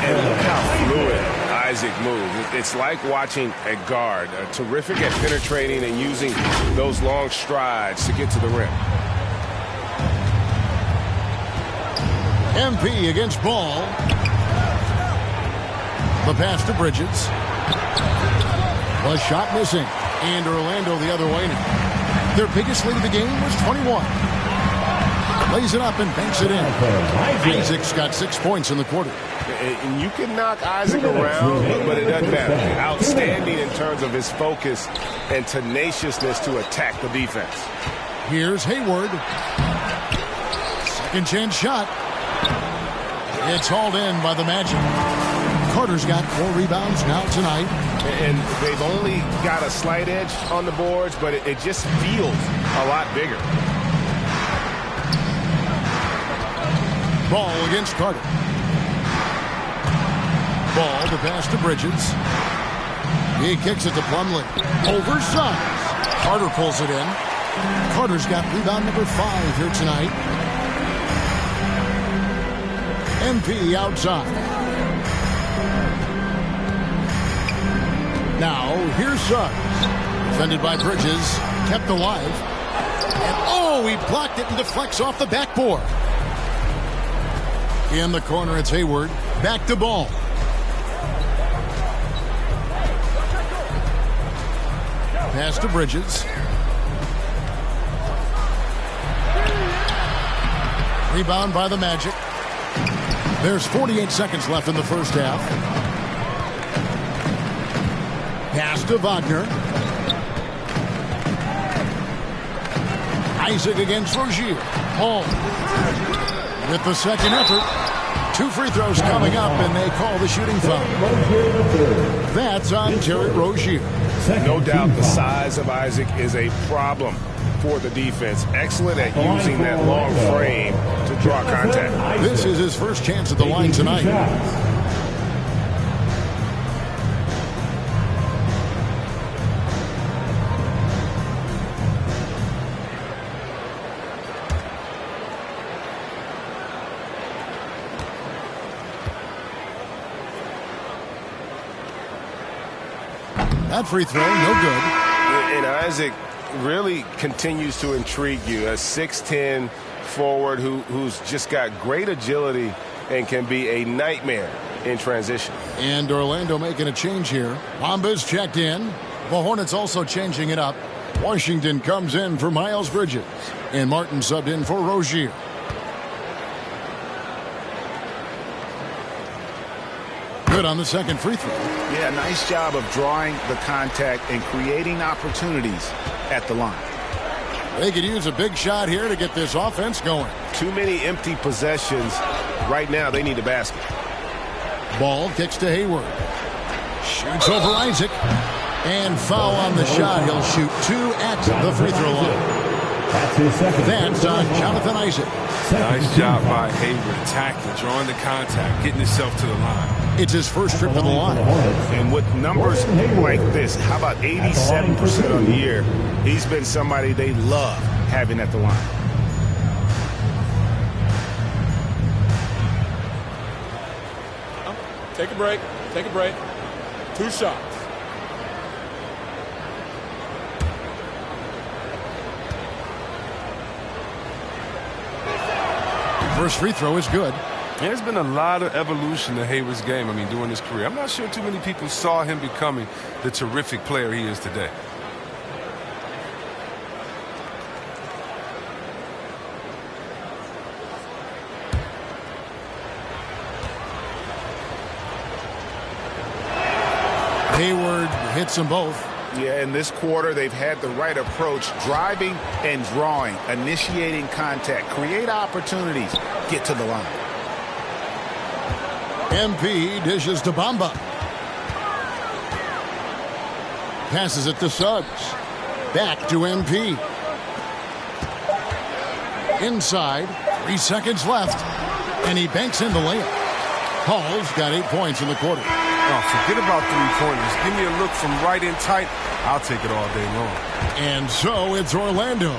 And look how fluid Isaac moves. It's like watching a guard. Terrific at penetrating and using those long strides to get to the rim. MP against Ball. The pass to Bridges. The shot missing. And Orlando the other way now. Their biggest lead of the game was 21. Lays it up and banks it in. Isaac's got 6 points in the quarter. And you can knock Isaac around, but it doesn't matter. Outstanding in terms of his focus and tenaciousness to attack the defense. Here's Hayward. Second chance shot. It's hauled in by the Magic. Carter's got 4 rebounds now tonight. And they've only got a slight edge on the boards, but it just feels a lot bigger. Ball against Carter. Ball to pass to Bridges. He kicks it to Plumlee. Oversized. Carter pulls it in. Carter's got rebound number 5 here tonight. MP outside. Now, here's Suggs. Defended by Bridges. Kept alive. And oh, he blocked it and deflects off the backboard. In the corner, it's Hayward. Back to Ball. Pass to Bridges. Rebound by the Magic. There's 48 seconds left in the first half. Pass to Wagner. Isaac against Rozier. Hall. With the second effort. 2 free throws coming up, and they call the shooting foul. That's on Terry Rozier. No doubt the size of Isaac is a problem for the defense. Excellent at using that long frame to draw contact. This is his first chance at the line tonight. That free throw, no good. And Isaac really continues to intrigue you. A 6'10" forward who's just got great agility and can be a nightmare in transition. And Orlando making a change here. Wamba's checked in. The Hornets also changing it up. Washington comes in for Miles Bridges. And Martin subbed in for Rozier. Good on the second free throw. Yeah, nice job of drawing the contact and creating opportunities at the line. They could use a big shot here to get this offense going. Too many empty possessions. Right now, they need a basket. Ball kicks to Hayward. Shoots over Isaac. And foul on the shot. He'll shoot 2 at the free throw line. That's on Jonathan Isaac. Nice job by Hayward, attacking, drawing the contact, getting himself to the line. It's his first trip to the line. And with numbers like this, how about 87% on the year? He's been somebody they love having at the line. Take a break. Take a break. 2 shots. First free throw is good. There's been a lot of evolution to Hayward's game, during his career. I'm not sure too many people saw him becoming the terrific player he is today. Hayward hits them both. Yeah, in this quarter, they've had the right approach, driving and drawing, initiating contact, create opportunities, get to the line. MP dishes to Bamba. Passes it to Suggs. Back to MP. Inside, 3 seconds left, and he banks in the layup. Hall's got 8 points in the quarter. Oh, forget about 3-pointers. Give me a look from right in tight. I'll take it all day long. And so it's Orlando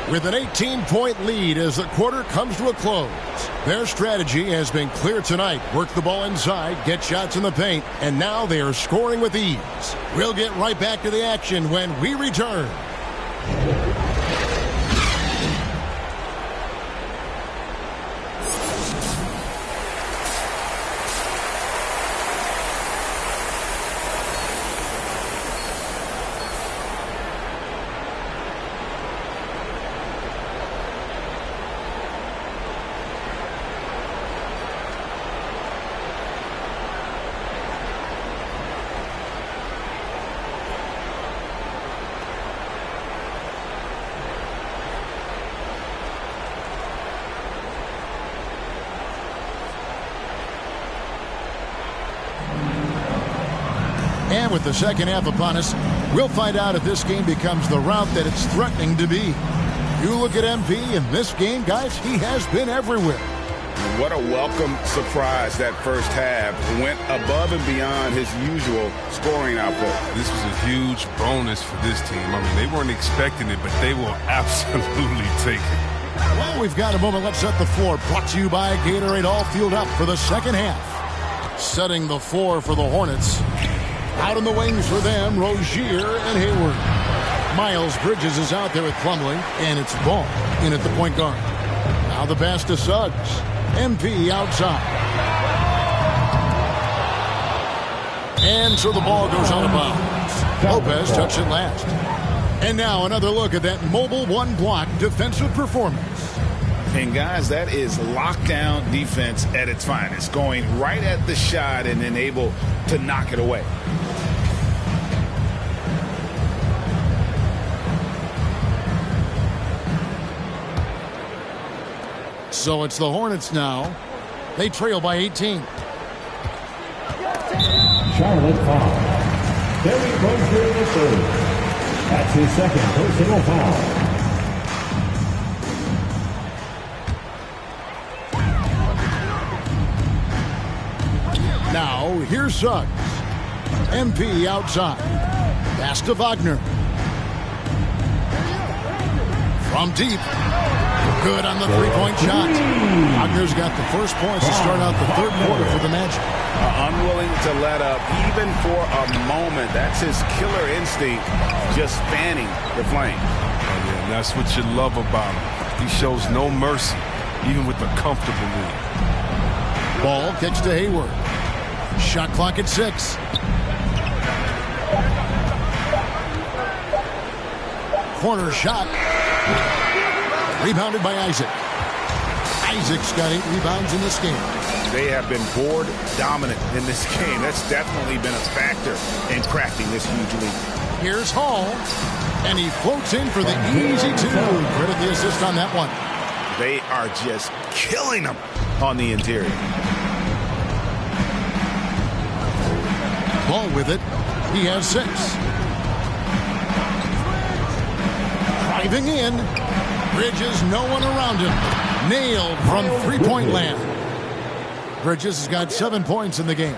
with an 18-point lead as the quarter comes to a close. Their strategy has been clear tonight. Work the ball inside, get shots in the paint, and now they are scoring with ease. We'll get right back to the action when we return. And with the second half upon us, we'll find out if this game becomes the route that it's threatening to be. You look at MP in this game, guys, he has been everywhere. What a welcome surprise that first half. Went above and beyond his usual scoring output. This was a huge bonus for this team. I mean, they weren't expecting it, but they will absolutely take it. Well, we've got a moment. Let's set the floor. Brought to you by Gatorade, all fueled up for the second half. Setting the floor for the Hornets. Out in the wings for them, Rozier and Hayward. Miles Bridges is out there with Plumlee, and it's Ball in at the point guard. Now the pass to Suggs. MP outside. And so the ball goes out of bounds. Lopez touched it last. And now another look at that mobile one-block defensive performance. And guys, that is lockdown defense at its finest. Going right at the shot and then able to knock it away. So it's the Hornets now. They trail by 18. Charlotte foul. Derrick Rozier in the third. That's his second personal foul. Now here's Suggs. MP outside. Pass to Wagner. From deep. Good on the three-point shot. Wagner's got the first points to start out the third quarter for the Magic. Unwilling to let up even for a moment. That's his killer instinct, just fanning the flame. And that's what you love about him. He shows no mercy, even with a comfortable lead. Ball kicks to Hayward. Shot clock at 6. Corner shot. Rebounded by Isaac. Isaac's got 8 rebounds in this game. They have been board dominant in this game. That's definitely been a factor in cracking this huge lead. Here's Hall, and he floats in for the easy 2. Credit the assist on that one. They are just killing them on the interior. Ball with it. He has 6. Driving in. Bridges, no one around him. Nailed from three-point land. Bridges has got 7 points in the game.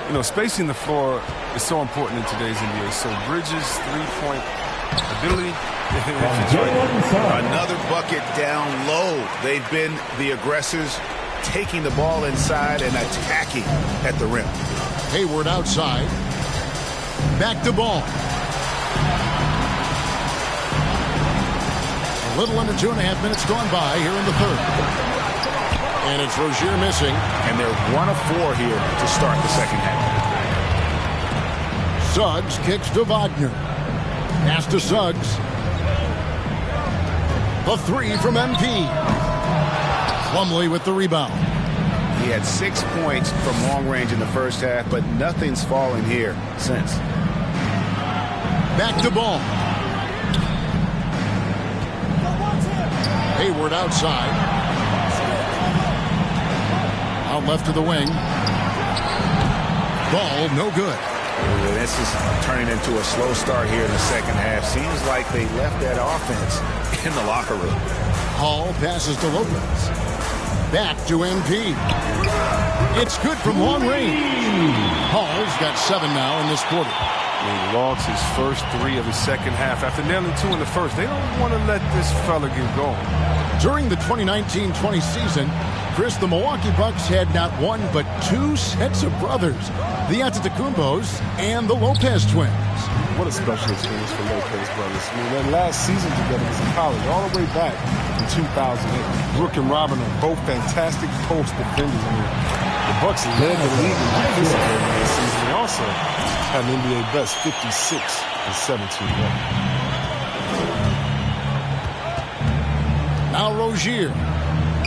You know, spacing the floor is so important in today's NBA. So Bridges' three-point ability. Another bucket down low. They've been the aggressors, taking the ball inside and attacking at the rim. Hayward outside. Back to Ball. A little under 2.5 minutes gone by here in the third. And it's Rozier missing. And they're 1 of 4 here to start the second half. Suggs kicks to Wagner. Pass to Suggs. The 3 from MP. Plumlee with the rebound. He had 6 points from long range in the first half, but nothing's fallen here since. Back to Ball. Hayward outside. Out left to the wing. Ball no good. This is turning into a slow start here in the second half. Seems like they left that offense in the locker room. Hall passes to Lopez. Back to MP. It's good from long range. Hall's got 7 now in this quarter. He lost his first 3 of the second half. After nailing 2 in the first, they don't want to let this fella get going. During the 2019-20 season, Chris, the Milwaukee Bucks had not 1 but 2 sets of brothers, the Antetokounmpos and the Lopez twins. What a special experience for Lopez brothers. I mean, their last season together was in college, all the way back in 2008. Brooke and Robin are both fantastic post defenders. I mean, the Bucks led the league in defensive this season. They also had an NBA best 56 and 17. Now Rozier.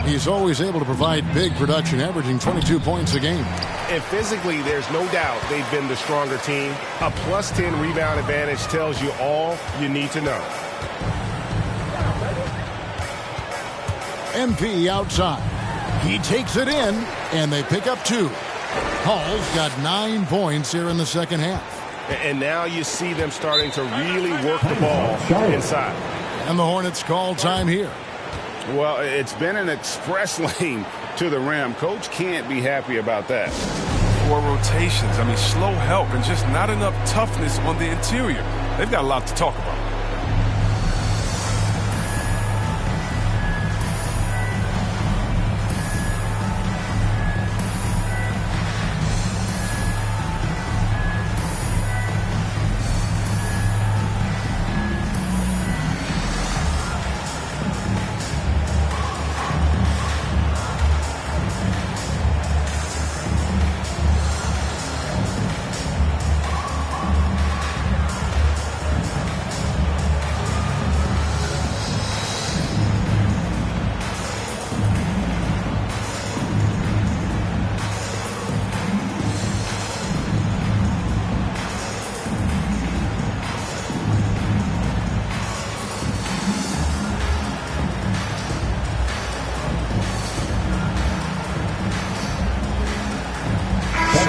He's always able to provide big production, averaging 22 points a game. And physically, there's no doubt they've been the stronger team. A plus 10 rebound advantage tells you all you need to know. MP outside. He takes it in, and they pick up 2. Hall's got 9 points here in the second half. And now you see them starting to really work the ball inside. And the Hornets call time here. Well, it's been an express lane to the rim. Coach can't be happy about that. 4 rotations. I mean, slow help and just not enough toughness on the interior. They've got a lot to talk about.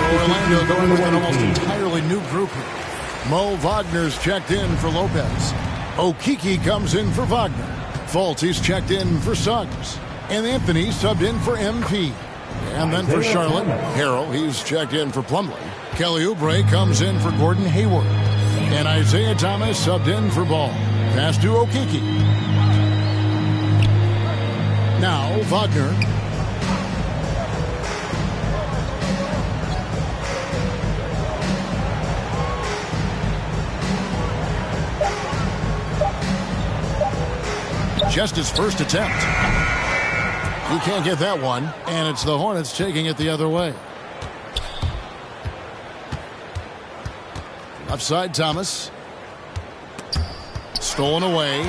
Orlando going with an almost entirely new group here. Mo Wagner's checked in for Lopez. Okeke comes in for Wagner. Fultz checked in for Suggs. And Anthony subbed in for MP. And then for Charlotte, Harrell, he's checked in for Plumlee. Kelly Oubre comes in for Gordon Hayward. And Isaiah Thomas subbed in for Ball. Pass to Okeke. Now Wagner. Just his first attempt. He can't get that one, and it's the Hornets taking it the other way. Left side, Thomas. Stolen away.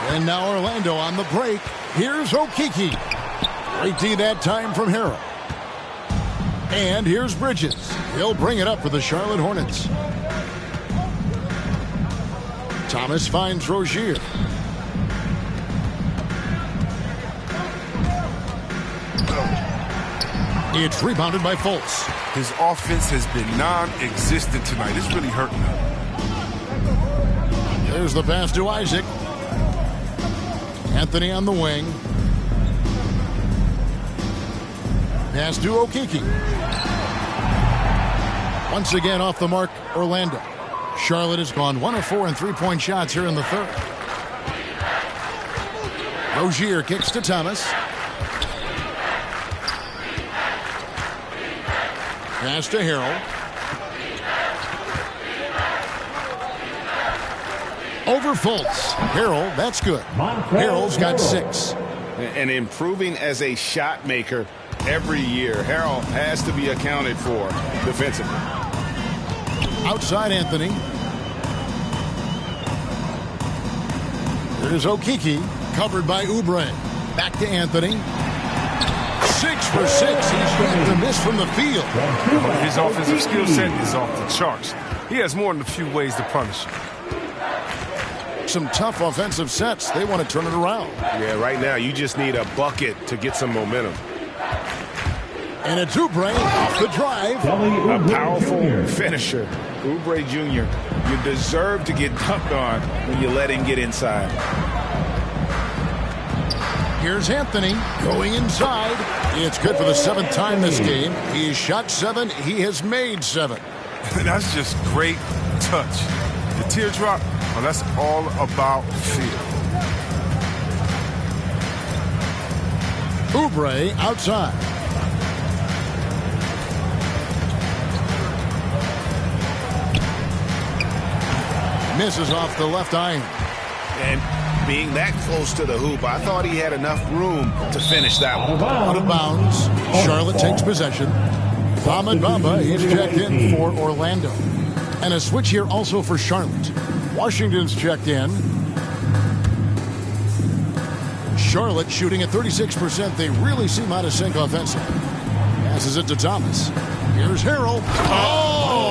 And now Orlando on the break. Here's Okeke. Great D that time from Harrell. And here's Bridges. He'll bring it up for the Charlotte Hornets. Thomas finds Rozier. It's rebounded by Fultz. His offense has been non-existent tonight. It's really hurting him. There's the pass to Isaac. Anthony on the wing. Pass to Okeke. Once again off the mark, Orlando. Charlotte has gone 1 of 4 in three-point shots here in the third. Rozier kicks to Thomas. Pass to Harrell. Over Fultz. Harrell, that's good. Harrell's got 6. And improving as a shot maker every year. Harrell has to be accounted for defensively. Outside Anthony. There's Okeke, covered by Oubre. Back to Anthony. 6 for 6. He's got to miss from the field. His offensive skill set is off the charts. He has more than a few ways to punish him. Some tough offensive sets. They want to turn it around. Yeah, right now you just need a bucket to get some momentum. And it's Oubre off the drive. A powerful finisher. Oubre Jr., you deserve to get dunked on when you let him get inside. Here's Anthony going inside. It's good for the 7th time this game. He's shot 7. He has made 7. That's just great touch. The teardrop, well, that's all about feel. Oubre outside. Misses off the left iron. And being that close to the hoop, I thought he had enough room to finish that one. Out of bounds. Charlotte takes possession. Ahmed Bamba, he's checked in for Orlando. And a switch here also for Charlotte. Washington's checked in. Charlotte shooting at 36%. They really seem out of sync offensively. Passes it to Thomas. Here's Harrell. Oh!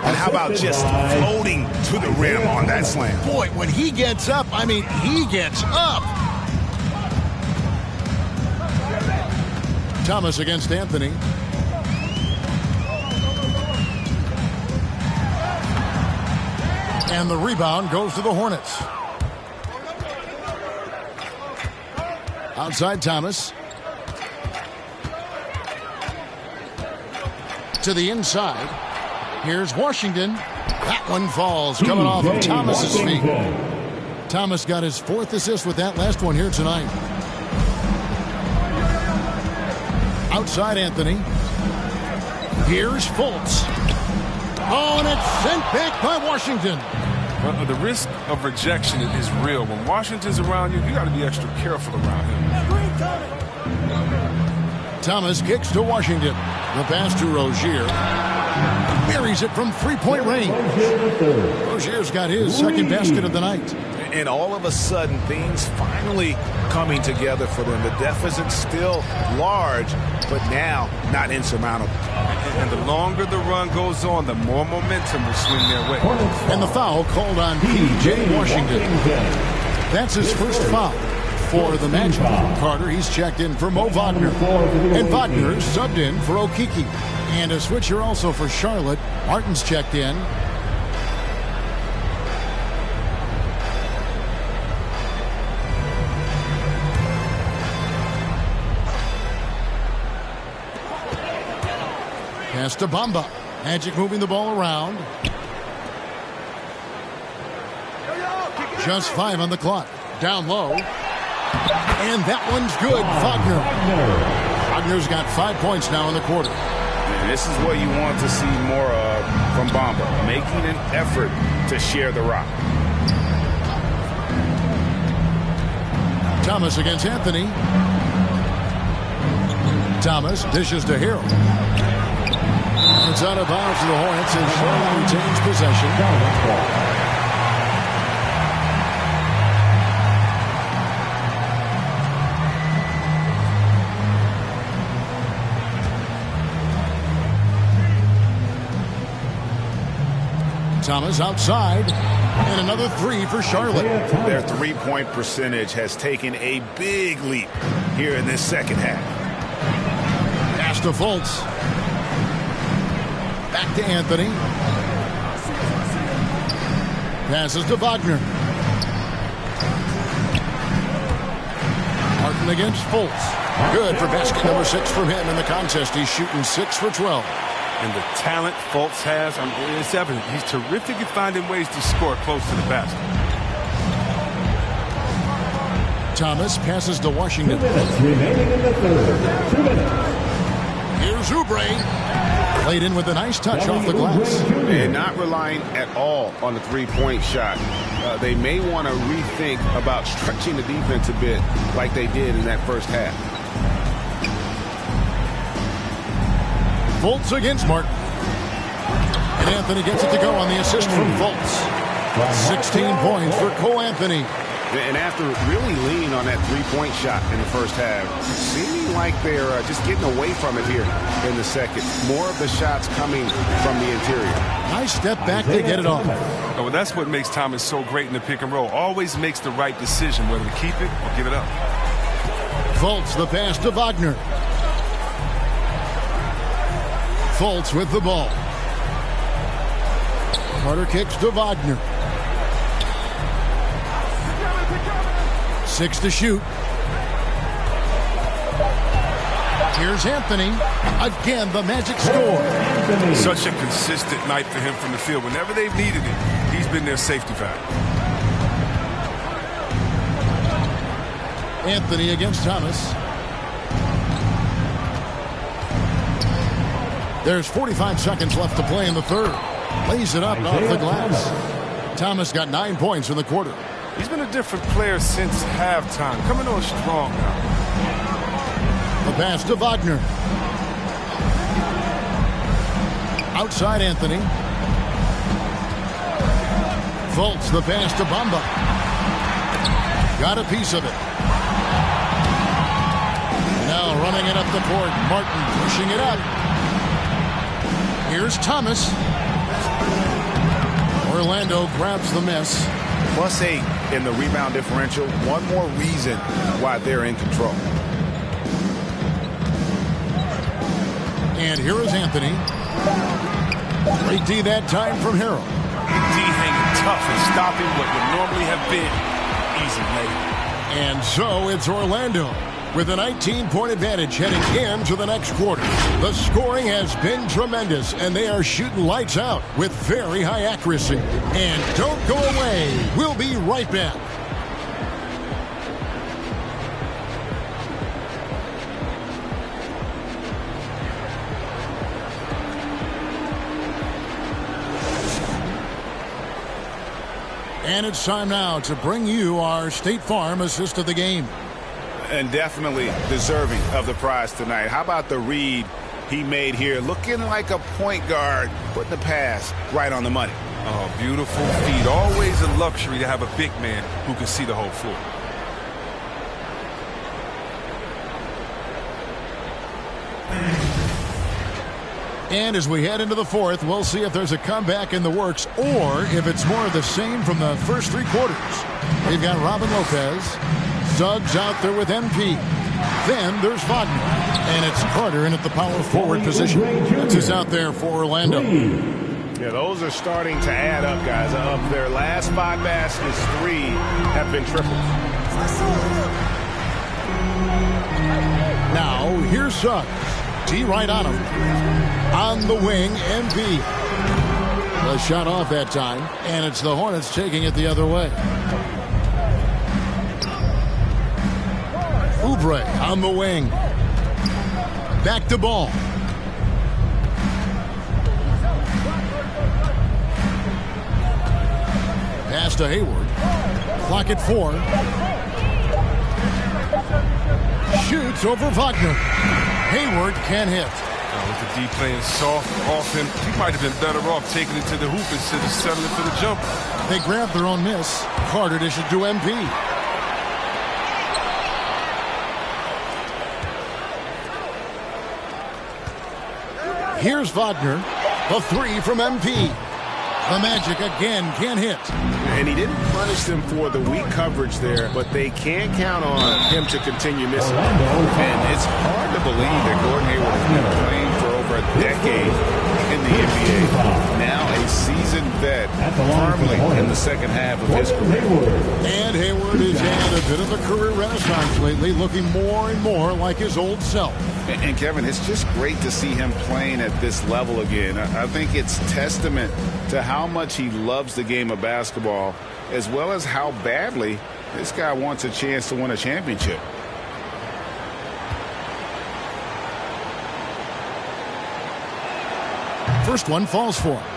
And how about just floating to the rim on that slam? Boy, when he gets up, I mean, he gets up. Thomas against Anthony. And the rebound goes to the Hornets. Outside Thomas. To the inside. Here's Washington. That one falls, coming off of Thomas's feet. Thomas got his 4th assist with that last one here tonight. Outside Anthony. Here's Fultz. Oh, and it's sent back by Washington. Well, the risk of rejection is real. When Washington's around you, you got to be extra careful around him. Thomas kicks to Washington. The pass to Rozier. Buries it from 3-point range. Rozier's got his 2nd basket of the night. And all of a sudden, things finally coming together for them. The deficit's still large, but now not insurmountable. And the longer the run goes on, the more momentum will swing their way. And the foul called on P.J. Washington. That's his first foul for the Magic. Carter, he's checked in for Mo Wagner. And Wagner subbed in for Okiki. And a switcher also for Charlotte. Martin's checked in. Pass to Bamba. Magic moving the ball around. Just 5 on the clock. Down low. And that one's good. Wagner. Wagner's got 5 points now in the quarter. And this is what you want to see more of from Bamba. Making an effort to share the rock. Thomas against Anthony. Thomas dishes to Harrell. It's out of bounds to the Hornets and Charlotte retains possession. Thomas outside, and another 3 for Charlotte. Their 3-point percentage has taken a big leap here in this second half. Pass to Fultz. Back to Anthony. Passes to Wagner. Martin against Fultz. Good for basket number 6 from him in the contest. He's shooting 6 for 12. And the talent Fultz has, it's evident. He's terrific at finding ways to score close to the basket. Thomas passes to Washington. 2 minutes remaining in the third. 2 minutes. Here's Oubre. Played in with a nice touch off the glass. And not relying at all on the 3-point shot. They may want to rethink about stretching the defense a bit like they did in that first half. Fultz against Martin. And Anthony gets it to go on the assist from Fultz. 16 points for Cole Anthony. And after really leaning on that 3-point shot in the first half, seeming like they're just getting away from it here in the second. More of the shots coming from the interior. Nice step back to get it off. Oh, well, that's what makes Thomas so great in the pick and roll. Always makes the right decision, whether to keep it or give it up. Fultz, the pass to Wagner. Fultz with the ball. Carter kicks to Wagner. 6 to shoot. Here's Anthony. Again, the Magic score. Such a consistent night for him from the field. Whenever they've needed it, he's been their safety valve. Anthony against Thomas. There's 45 seconds left to play in the third. Lays it up off the glass. Thomas got 9 points in the quarter. He's been a different player since halftime. Coming on strong now. The pass to Wagner. Outside Anthony. Fultz, the pass to Bamba. Got a piece of it. Now running it up the court. Martin pushing it up. Here's Thomas. Orlando grabs the miss. +8 in the rebound differential. One more reason why they're in control. And here is Anthony. Great D that time from Harrell. D hanging tough and stopping what would normally have been easy late. And so it's Orlando with a 19-point advantage heading into the next quarter. The scoring has been tremendous, and they are shooting lights out with very high accuracy. And don't go away. We'll be right back. And it's time now to bring you our State Farm assist of the game. And definitely deserving of the prize tonight. How about the read he made here? Looking like a point guard, putting the pass right on the money. Oh, beautiful feed. Always a luxury to have a big man who can see the whole floor. And as we head into the fourth, we'll see if there's a comeback in the works or if it's more of the same from the first three quarters. We've got Robin Lopez. Suggs out there with MP. Then there's Wagner. And it's Carter in at the power forward position. That's who's out there for Orlando. Yeah, those are starting to add up, guys. Of their last 5 baskets, 3 have been triples. Now, here's Suggs. T right on him. On the wing, MP. A shot off that time, and it's the Hornets taking it the other way. Oubre on the wing. Back to ball. Pass to Hayward. Clock at 4. Shoots over Wagner. Hayward can't hit. With the D playing soft off him, he might have been better off taking it to the hoop instead of settling for the jumper. They grab their own miss. Carter dishes to MP. Here's Wagner. The 3 from MP. The Magic again can't hit. And he didn't punish them for the weak coverage there, but they can't count on him to continue missing. And it's hard to believe that Gordon Hayward has been playing for over a decade in the NBA. Now a seasoned vet, firmly in the second half of his career. And Hayward has had a bit of a career renaissance lately, looking more and more like his old self. And Kevin, it's just great to see him playing at this level again. I think it's testament to how much he loves the game of basketball, as well as how badly this guy wants a chance to win a championship. First one falls for him.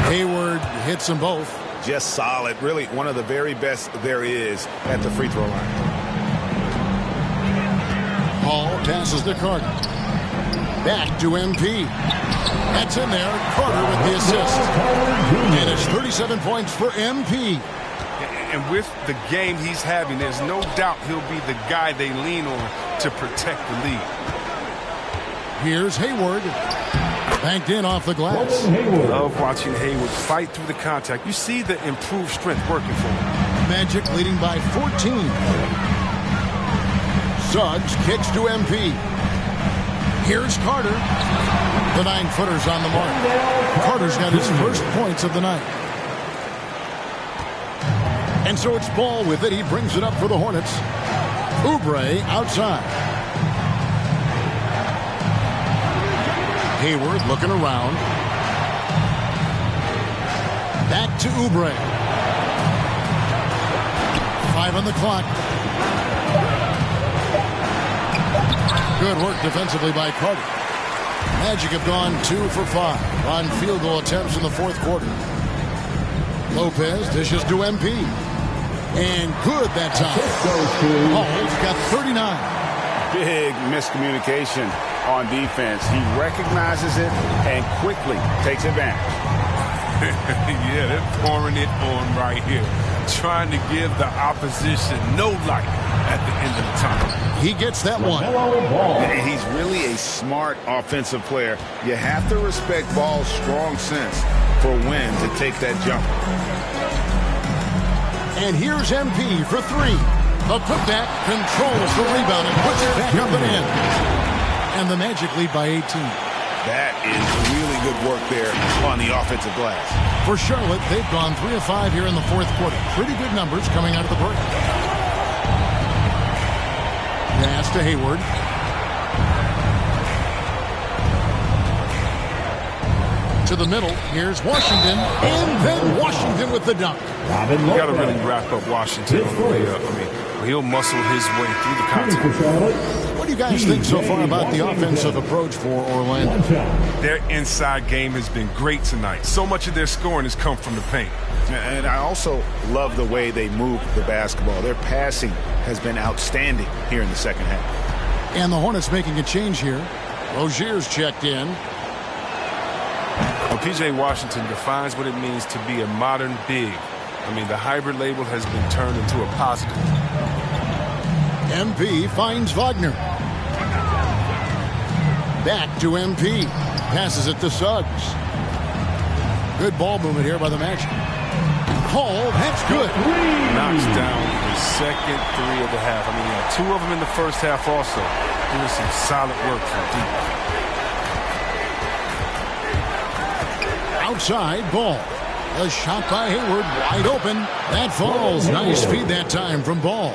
Hayward hits them both. Just solid. Really one of the very best there is at the free throw line. Hall passes to Carter. Back to MP. That's in there. Carter with the assist. And it's 37 points for MP. And with the game he's having, there's no doubt he'll be the guy they lean on to protect the lead. Here's Hayward. Banked in off the glass. Love watching Hayward fight through the contact. You see the improved strength working for him. Magic leading by 14. Suggs kicks to MP. Here's Carter. The 9-footer's on the mark. Carter's got his first points of the night. And so it's Ball with it. He brings it up for the Hornets. Oubre outside. Hayward looking around. Back to Oubre. 5 on the clock. Good work defensively by Carter. Magic have gone 2 for 5 on field goal attempts in the fourth quarter. Lopez dishes to MP. And good that time. Hall's got 39. Big miscommunication on defense. He recognizes it and quickly takes advantage. Yeah, they're pouring it on right here. Trying to give the opposition no light. at the end of the time. He gets that one. And he's really a smart offensive player. You have to respect Ball's strong sense for when to take that jump. And here's MP for three. The putback controls the rebound and puts it back up and in. And the Magic lead by 18. That is really good work there on the offensive glass. For Charlotte, they've gone 3 of 5 here in the fourth quarter. Pretty good numbers coming out of the break. Pass to Hayward. To the middle. Here's Washington. And then Washington with the dunk. You got to really wrap up Washington on the way up. I mean, he'll muscle his way through the contact. What do you guys think so far about the offensive approach for Orlando? Their inside game has been great tonight. So much of their scoring has come from the paint. And I also love the way they move the basketball. Their passing has been outstanding here in the second half. And the Hornets making a change here. Rozier's checked in. Well, P.J. Washington defines what it means to be a modern big. I mean, the hybrid label has been turned into a positive. MP finds Wagner. Back to MP. Passes it to Suggs. Good ball movement here by the Magic. Hall, that's good. Knocks down the second three of the half. I mean, he had 2 of them in the first half also. Doing some solid work from deep. Outside, Ball. A shot by Hayward, wide open. That falls. Nice feed that time from Ball.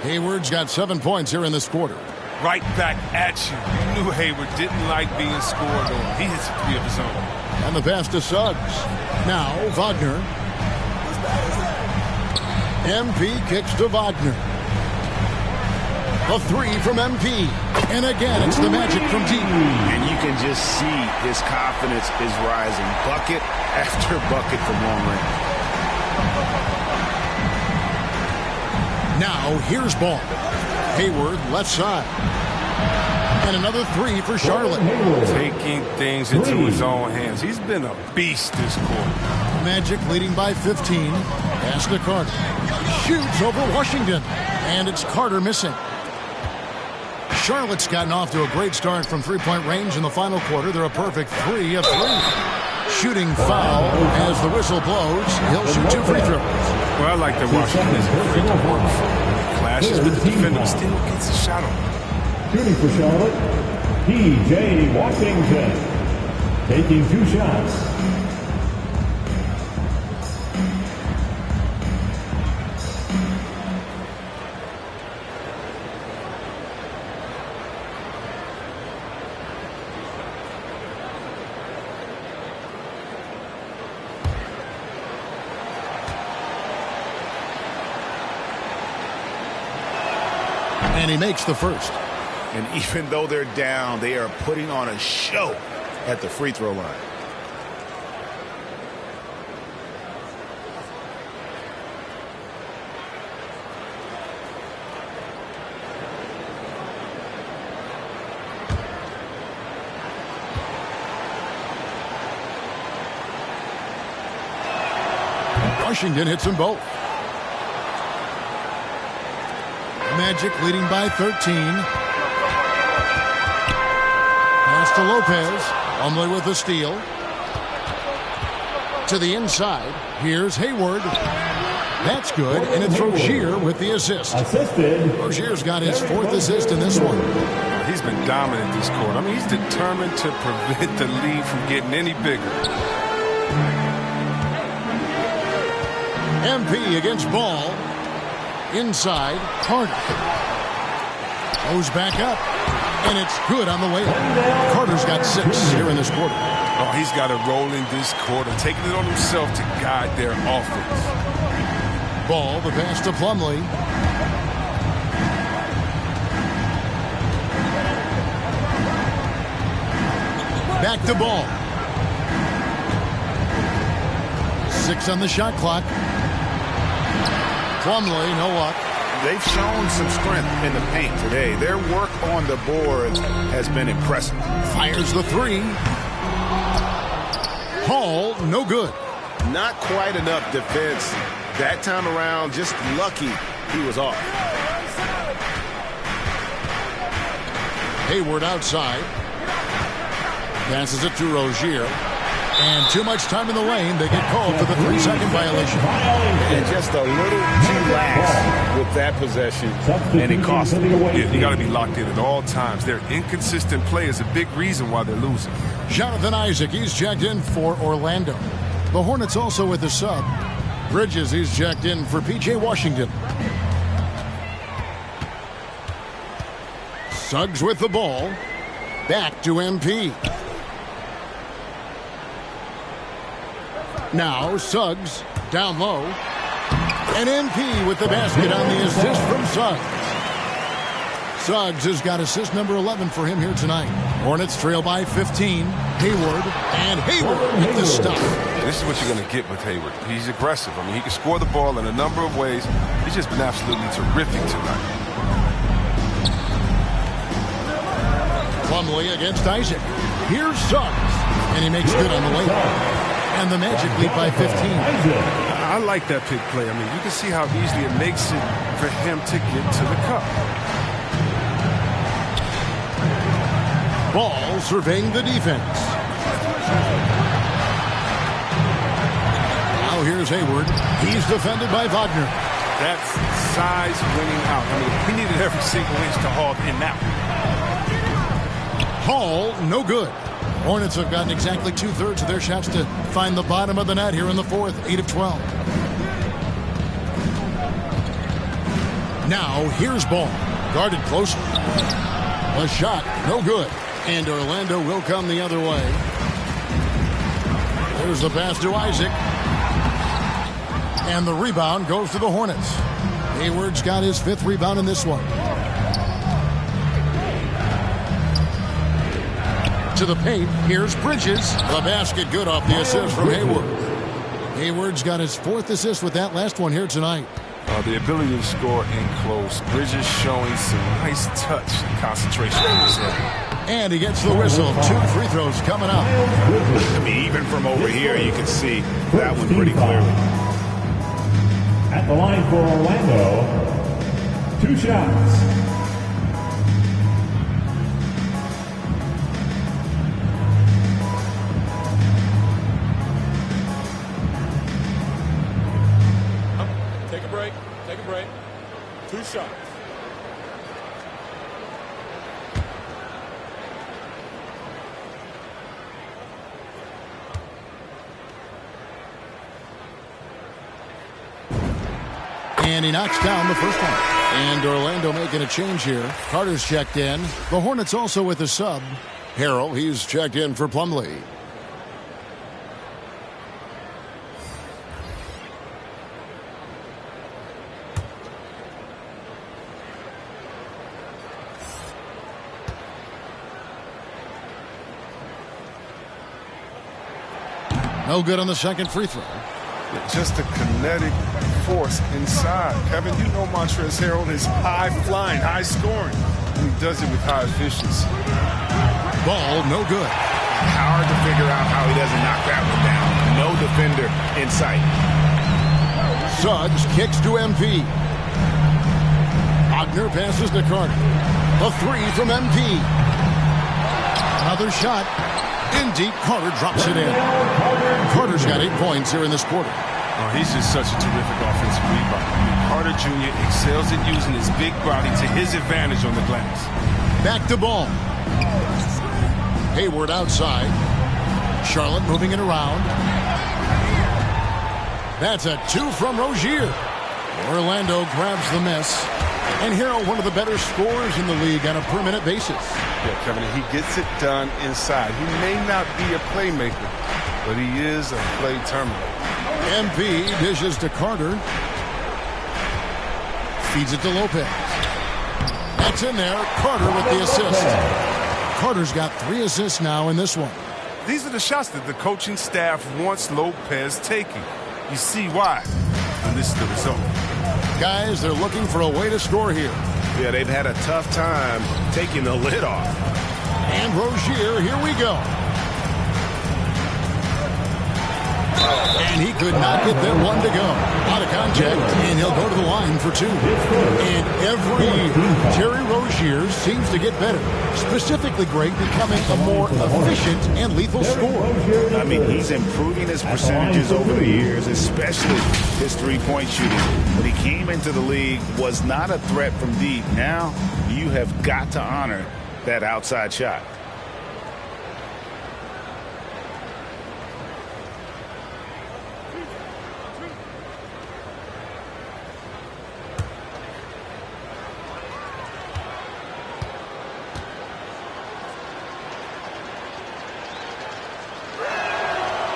Hayward's got 7 points here in this quarter. Right back at you. You knew Hayward didn't like being scored on. He hits a 3 of his own. And the pass to Suggs. Now, Wagner. MP kicks to Wagner. A 3 from MP. And again, it's the Magic from deep. And you can just see his confidence is rising. Bucket after bucket from long range. Now, here's Ball. Hayward, left side. And another 3 for Charlotte. Taking things into his own hands. He's been a beast this quarter. Magic leading by 15. Pass to Carter. Shoots over Washington. And it's Carter missing. Charlotte's gotten off to a great start from three-point range in the final quarter. They're a perfect 3 of 3. Shooting foul as the whistle blows. He'll shoot 2 free throws. Well, I like that Washington isn't afraid to work for him. Clashes with the defender, still gets a shot on him. Shooting for Charlotte, P.J. Washington. Taking 2 shots. And he makes the first. And even though they're down, they are putting on a show at the free throw line. Washington hits them both. Magic leading by 13. Pass to Lopez. Plumlee with the steal. To the inside. Here's Hayward. That's good, and it's Rozier with the assist. Rozier's got his 4th assist in this one. He's been dominant this quarter. I mean, he's determined to prevent the lead from getting any bigger. MP against Ball. Inside, Carter. Goes back up, and it's good on the way up. Carter's got 6 here in this quarter. Oh, he's got to roll in this quarter, taking it on himself to guide their offense. Ball, the pass to Plumlee. Back to Ball. 6 on the shot clock. Plumlee, no luck. They've shown some strength in the paint today. Their work on the boards has been impressive. Fires the 3. Hall, no good. Not quite enough defense. That time around, just lucky he was off. Hayward outside. Passes it to Rozier. And too much time in the lane. They get called for the 3-second violation. And just a little too lax with that possession, and it cost them. Yeah, you got to be locked in at all times. Their inconsistent play is a big reason why they're losing. Jonathan Isaac, he's checked in for Orlando. The Hornets also with the sub. Bridges, he's checked in for P.J. Washington. Suggs with the ball. Back to MP. Now Suggs down low. And MP with the basket on the assist from Suggs. Suggs has got assist number 11 for him here tonight. Hornets trail by 15. Hayward, and Hayward with the stop. This is what you're going to get with Hayward. He's aggressive. I mean, he can score the ball in a number of ways. He's just been absolutely terrific tonight. Plumlee against Isaac. Here's Suggs, and he makes good on the layup. And the Magic lead by 15. I like that pick play. I mean, you can see how easily it makes it for him to get to the cup. Ball surveying the defense. Now here's Hayward. He's defended by Wagner. That's size winning out. I mean, we needed every single inch to Hall in that one. Hall, no good. Hornets have gotten exactly 2/3 of their shots to find the bottom of the net here in the fourth, 8 of 12. Now here's Ball, guarded closely. A shot, no good. And Orlando will come the other way. There's the pass to Isaac. And the rebound goes to the Hornets. Hayward's got his 5th rebound in this one. To the paint, here's Bridges. The basket good off the assist from Hayward. Hayward's got his 4th assist with that last one here tonight. The ability to score in close. Bridges showing some nice touch and concentration in this area. And he gets the whistle. 2 free throws coming up. I mean, even from over here, you can see that one pretty clearly. At the line for Orlando, 2 shots. Take a break. 2 shots. And he knocks down the first one. And Orlando making a change here. Carter's checked in. The Hornets also with a sub. Harrell, he's checked in for Plumlee. No good on the second free throw. Just a kinetic force inside. Kevin, you know Montrezl Harrell is high-flying, high-scoring. And he does it with high efficiency. Ball, no good. Hard to figure out how he doesn't knock that one down. No defender in sight. Suggs kicks to MP. Wagner passes to Carter. A 3 from MP. Another shot. In deep, Carter drops it in. Carter's got 8 points here in this quarter. Oh, he's just such a terrific offensive rebounder. I mean, Carter Jr. excels at using his big body to his advantage on the glass. Back to Ball. Hayward outside. Charlotte moving it around. That's a 2 from Rozier. Orlando grabs the miss. And Harrell, one of the better scorers in the league on a per-minute basis. Yeah, Kevin, he gets it done inside. He may not be a playmaker, but he is a play terminator. MP dishes to Carter. Feeds it to Lopez. That's in there. Carter with the assist. Carter's got 3 assists now in this one. These are the shots that the coaching staff wants Lopez taking. You see why. And this is the result. Guys, they're looking for a way to score here. Yeah, they've had a tough time taking the lid off. And Rozier, here we go. And he could not get that one to go. Out of contact, and he'll go to the line for 2. And every year, Terry Rozier seems to get better. Specifically great, becoming a more efficient and lethal scorer. I mean, he's improving his percentages over the years, especially his three-point shooting. When he came into the league, was not a threat from deep. Now you have got to honor that outside shot.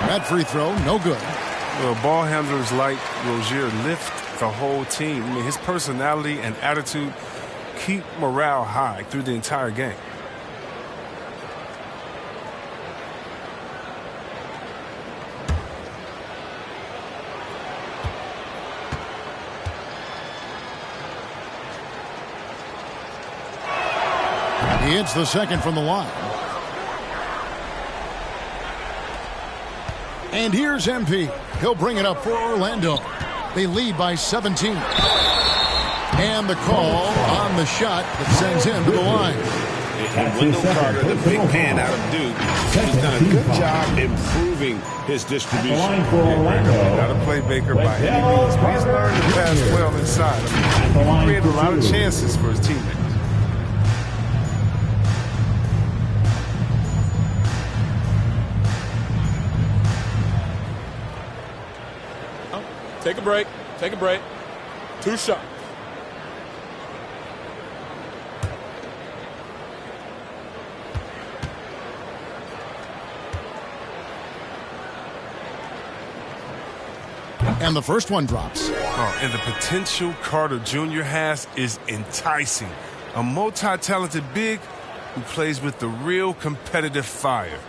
That free throw, no good. Well, ball handlers like Rozier lift the whole team. I mean, his personality and attitude keep morale high through the entire game. He hits the second from the line. And here's MP. He'll bring it up for Orlando. They lead by 17. And the call on the shot that sends him to the line. And Wendell Carter, the big man out of Duke, has done a good job improving his distribution. Not a playmaker by any means, but he's learned to pass well inside. He created a lot of chances for his teammates. Take a break. Take a break. 2 shots. And the first one drops. Oh, and the potential Carter Jr. has is enticing. A multi-talented big who plays with the real competitive fire.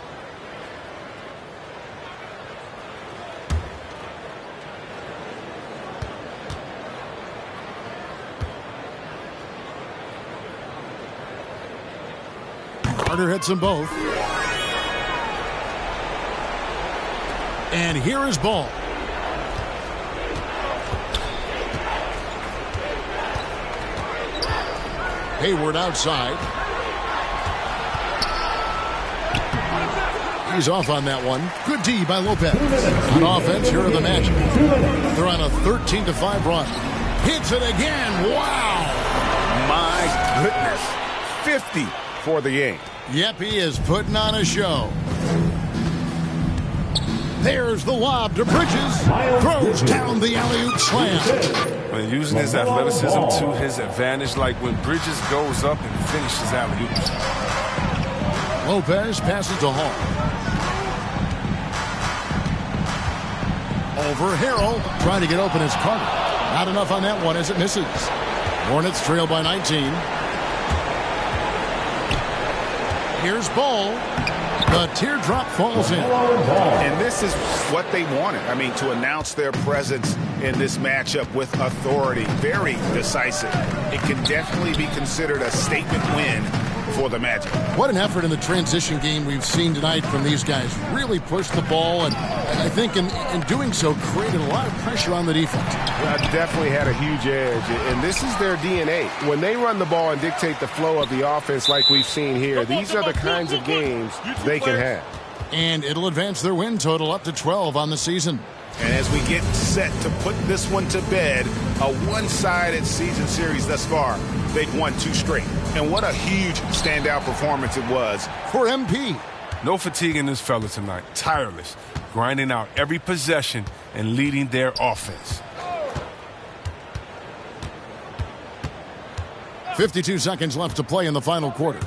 Carter hits them both. And here is Ball. Hayward outside. He's off on that one. Good D by Lopez. On offense, here are the Magic. They're on a 13-5 run. Hits it again. Wow. My goodness. 50 for the game. Yep, he is putting on a show. There's the lob to Bridges. Throws down the alley-oop slam. And using his athleticism to his advantage, like when Bridges goes up and finishes alley-oops. Lopez passes to Hall. Over Harrell, trying to get open as Carter. Not enough on that one as it misses. Hornets trail by 19. Here's Ball. The teardrop falls in. And this is what they wanted. I mean, to announce their presence in this matchup with authority. Very decisive. It can definitely be considered a statement win for the Magic. What an effort in the transition game we've seen tonight from these guys. Really pushed the ball, and I think in doing so created a lot of pressure on the defense. Definitely had a huge edge, and this is their DNA. When they run the ball and dictate the flow of the offense like we've seen here, these are the kinds of games they can have. And it'll advance their win total up to 12 on the season. And as we get set to put this one to bed, a one-sided season series thus far, they've won 2 straight. And what a huge standout performance it was for MP. No fatigue in this fella tonight. Tireless, grinding out every possession and leading their offense. 52 seconds left to play in the final quarter.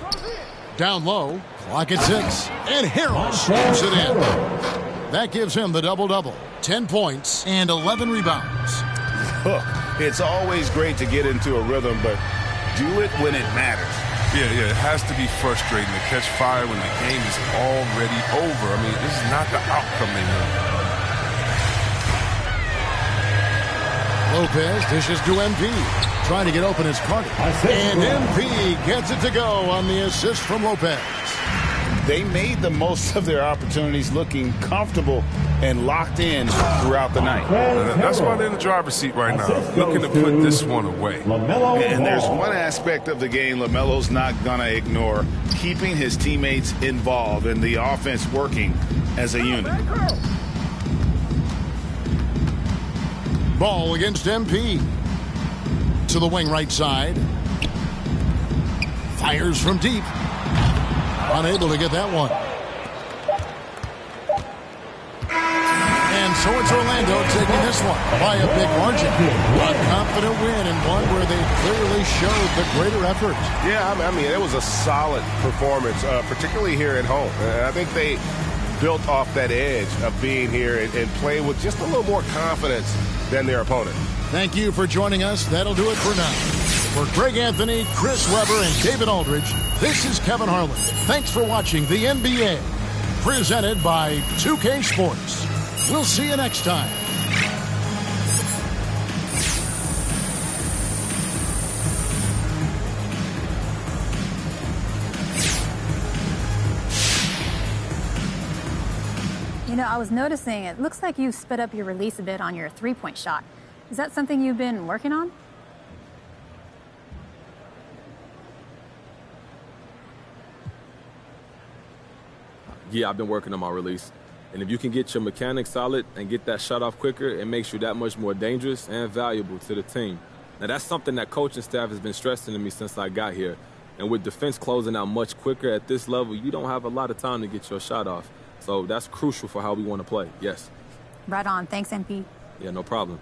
Down low, clock at 6, and Harrell slams it in. That gives him the double-double. 10 points and 11 rebounds. It's always great to get into a rhythm, but do it when it matters. Yeah, it has to be frustrating to catch fire when the game is already over. I mean, this is not the outcome they want. Lopez dishes to MP. Trying to get open as Carter. And MP gets it to go on the assist from Lopez. they made the most of their opportunities, looking comfortable and locked in throughout the night. That's why they're in the driver's seat right now, looking to put this one away. And there's one aspect of the game LaMelo's not going to ignore, keeping his teammates involved and the offense working as a unit. Ball against MP. To the wing right side. Fires from deep. Unable to get that one. And so it's Orlando taking this one by a big margin. A confident win and one where they clearly showed the greater effort. Yeah, I mean, it was a solid performance, particularly here at home. I think they built off that edge of being here and playing with just a little more confidence than their opponent. Thank you for joining us. That'll do it for now. For Greg Anthony, Chris Webber, and David Aldridge, this is Kevin Harlan. Thanks for watching the NBA, presented by 2K Sports. We'll see you next time. You know, I was noticing it looks like you sped up your release a bit on your three-point shot. Is that something you've been working on? Yeah, I've been working on my release. And if you can get your mechanics solid and get that shot off quicker, it makes you that much more dangerous and valuable to the team. Now, that's something that coaching staff has been stressing to me since I got here. And with defense closing out much quicker at this level, you don't have a lot of time to get your shot off. So that's crucial for how we want to play, yes. Right on. Thanks, MP. Yeah, no problem.